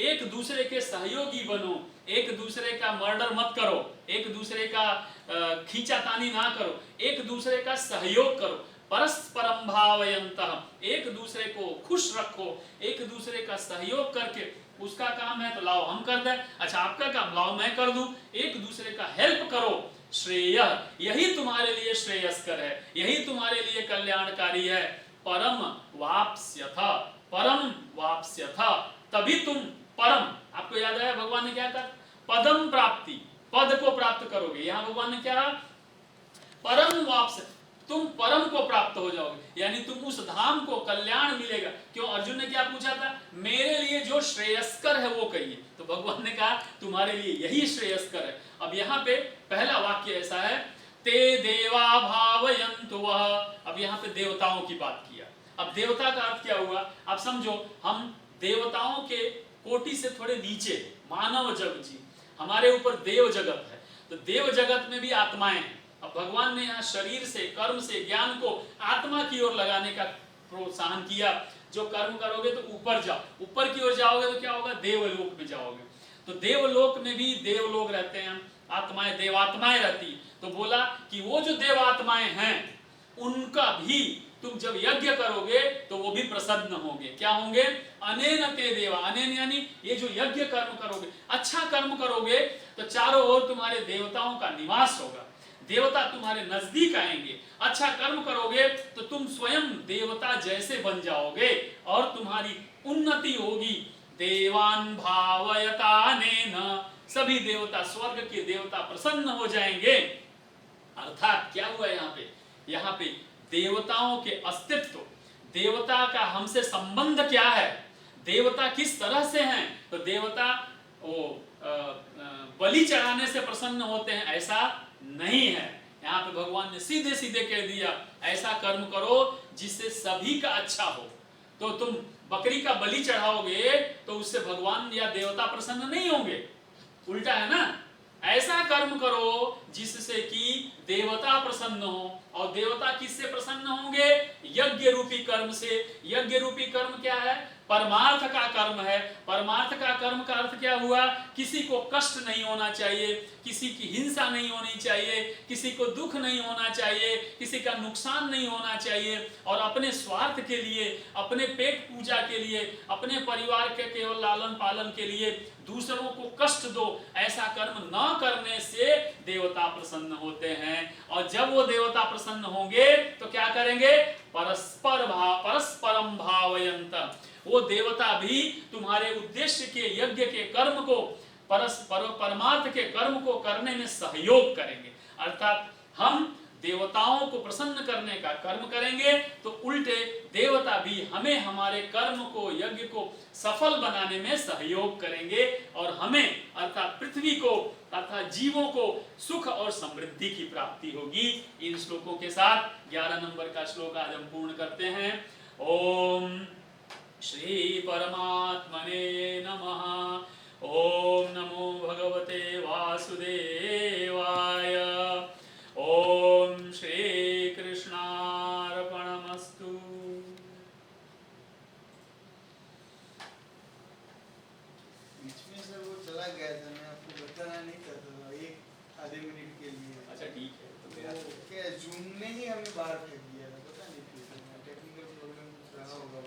एक दूसरे के सहयोगी बनो, एक दूसरे का मर्डर मत करो, एक दूसरे का खींचातानी ना करो, एक दूसरे का सहयोग करो। परस्परम भावयन्तः, एक दूसरे को खुश रखो, एक दूसरे का सहयोग करके, उसका काम है तो लाओ हम कर दें, अच्छा आपका काम लाओ मैं कर दूं, एक दूसरे का हेल्प करो। श्रेय, यही तुम्हारे लिए श्रेयस्कर है, यही तुम्हारे लिए कल्याणकारी है। परम वाप्स्यथ, परम वाप्स्यथ, तभी तुम परम, आपको याद है भगवान ने क्या कहा? पदम प्राप्ति, पद को प्राप्त करोगे। यहां भगवान ने क्या? परम वाप्स, तुम परम को प्राप्त हो जाओगे, यानी तुम उस धाम को कल्याण मिलेगा। क्यों? अर्जुन ने क्या पूछा था? मेरे लिए जो श्रेयस्कर है वो कहिए। तो भगवान ने कहा तुम्हारे लिए यही श्रेयस्कर है। अब यहाँ पे पहला वाक्य ऐसा है, ते देवा भावयन्तु वः। अब यहाँ पे देवताओं की बात किया। अब देवता का अर्थ क्या हुआ? आप समझो, हम देवताओं के कोटि से थोड़े नीचे, मानव जग जी, हमारे ऊपर देव जगत है, तो देव जगत में भी आत्माएं हैं। अब भगवान ने यहाँ शरीर से, कर्म से, ज्ञान को आत्मा की ओर लगाने का प्रोत्साहन किया। जो कर्म करोगे तो ऊपर जाओ, ऊपर की ओर जाओगे तो क्या होगा? देवलोक में जाओगे। तो देवलोक में भी देव लोग रहते हैं, आत्माएं, देवात्माएं रहती। तो बोला कि वो जो देवात्माएं हैं उनका भी तुम जब यज्ञ करोगे तो वो भी प्रसन्न होंगे। क्या होंगे? अनेन ते देवा, अनेन यानी ये जो यज्ञ कर्म करोगे, अच्छा कर्म करोगे तो चारों ओर तुम्हारे देवताओं का निवास होगा, देवता तुम्हारे नजदीक आएंगे। अच्छा कर्म करोगे तो तुम स्वयं देवता जैसे बन जाओगे और तुम्हारी उन्नति होगी। देवान भावयतानेन, सभी देवता, स्वर्ग के देवता प्रसन्न हो जाएंगे। अर्थात क्या हुआ यहाँ पे? यहाँ पे देवताओं के अस्तित्व, देवता का हमसे संबंध क्या है, देवता किस तरह से हैं, तो देवता वो बलि चढ़ाने से प्रसन्न होते हैं ऐसा नहीं है। यहाँ पे भगवान ने सीधे सीधे कह दिया, ऐसा कर्म करो जिससे सभी का अच्छा हो। तो तुम बकरी का बलि चढ़ाओगे तो उससे भगवान या देवता प्रसन्न नहीं होंगे, उल्टा है ना। ऐसा कर्म करो जिससे कि देवता प्रसन्न हो, और देवता किससे प्रसन्न होंगे? यज्ञ रूपी कर्म से। यज्ञ रूपी कर्म क्या है? परमार्थ का कर्म है। परमार्थ का कर्म का अर्थ क्या हुआ? किसी को कष्ट नहीं होना चाहिए, किसी की हिंसा नहीं होनी चाहिए, किसी को दुख नहीं होना चाहिए, किसी का नुकसान नहीं होना चाहिए, और अपने स्वार्थ के लिए, अपने पेट पूजा के लिए, अपने परिवार के केवल लालन पालन के लिए दूसरों को कष्ट दो, ऐसा कर्म न करने से देवता प्रसन्न होते हैं। और जब वो देवता प्रसन्न होंगे तो क्या करेंगे? परस्परम भावयन्त, वो देवता भी तुम्हारे उद्देश्य के, यज्ञ के कर्म को, परमार्थ के कर्म को करने में सहयोग करेंगे। अर्थात हम देवताओं को प्रसन्न करने का कर्म करेंगे तो उल्टे देवता भी हमें, हमारे कर्म को, यज्ञ को सफल बनाने में सहयोग करेंगे, और हमें अर्थात पृथ्वी को, अर्थात जीवों को सुख और समृद्धि की प्राप्ति होगी। इन श्लोकों के साथ 11 नंबर का श्लोक आज हम पूर्ण करते हैं। ओम श्री परमात्मने नमः। ओम नमो भगवते वासुदेवाय। ओम श्री कृष्णार्पणमस्तु। बीच में से वो चला गया था, मैं आपको बताना नहीं चाहता था, एक आधे मिनट के लिए। अच्छा ठीक है, तो मेरा क्या जूम ने ही हमें बाहर फेंक दिया था, पता नहीं क्यों, टेक्निकल प्रॉब्लम कुछ रहा होगा।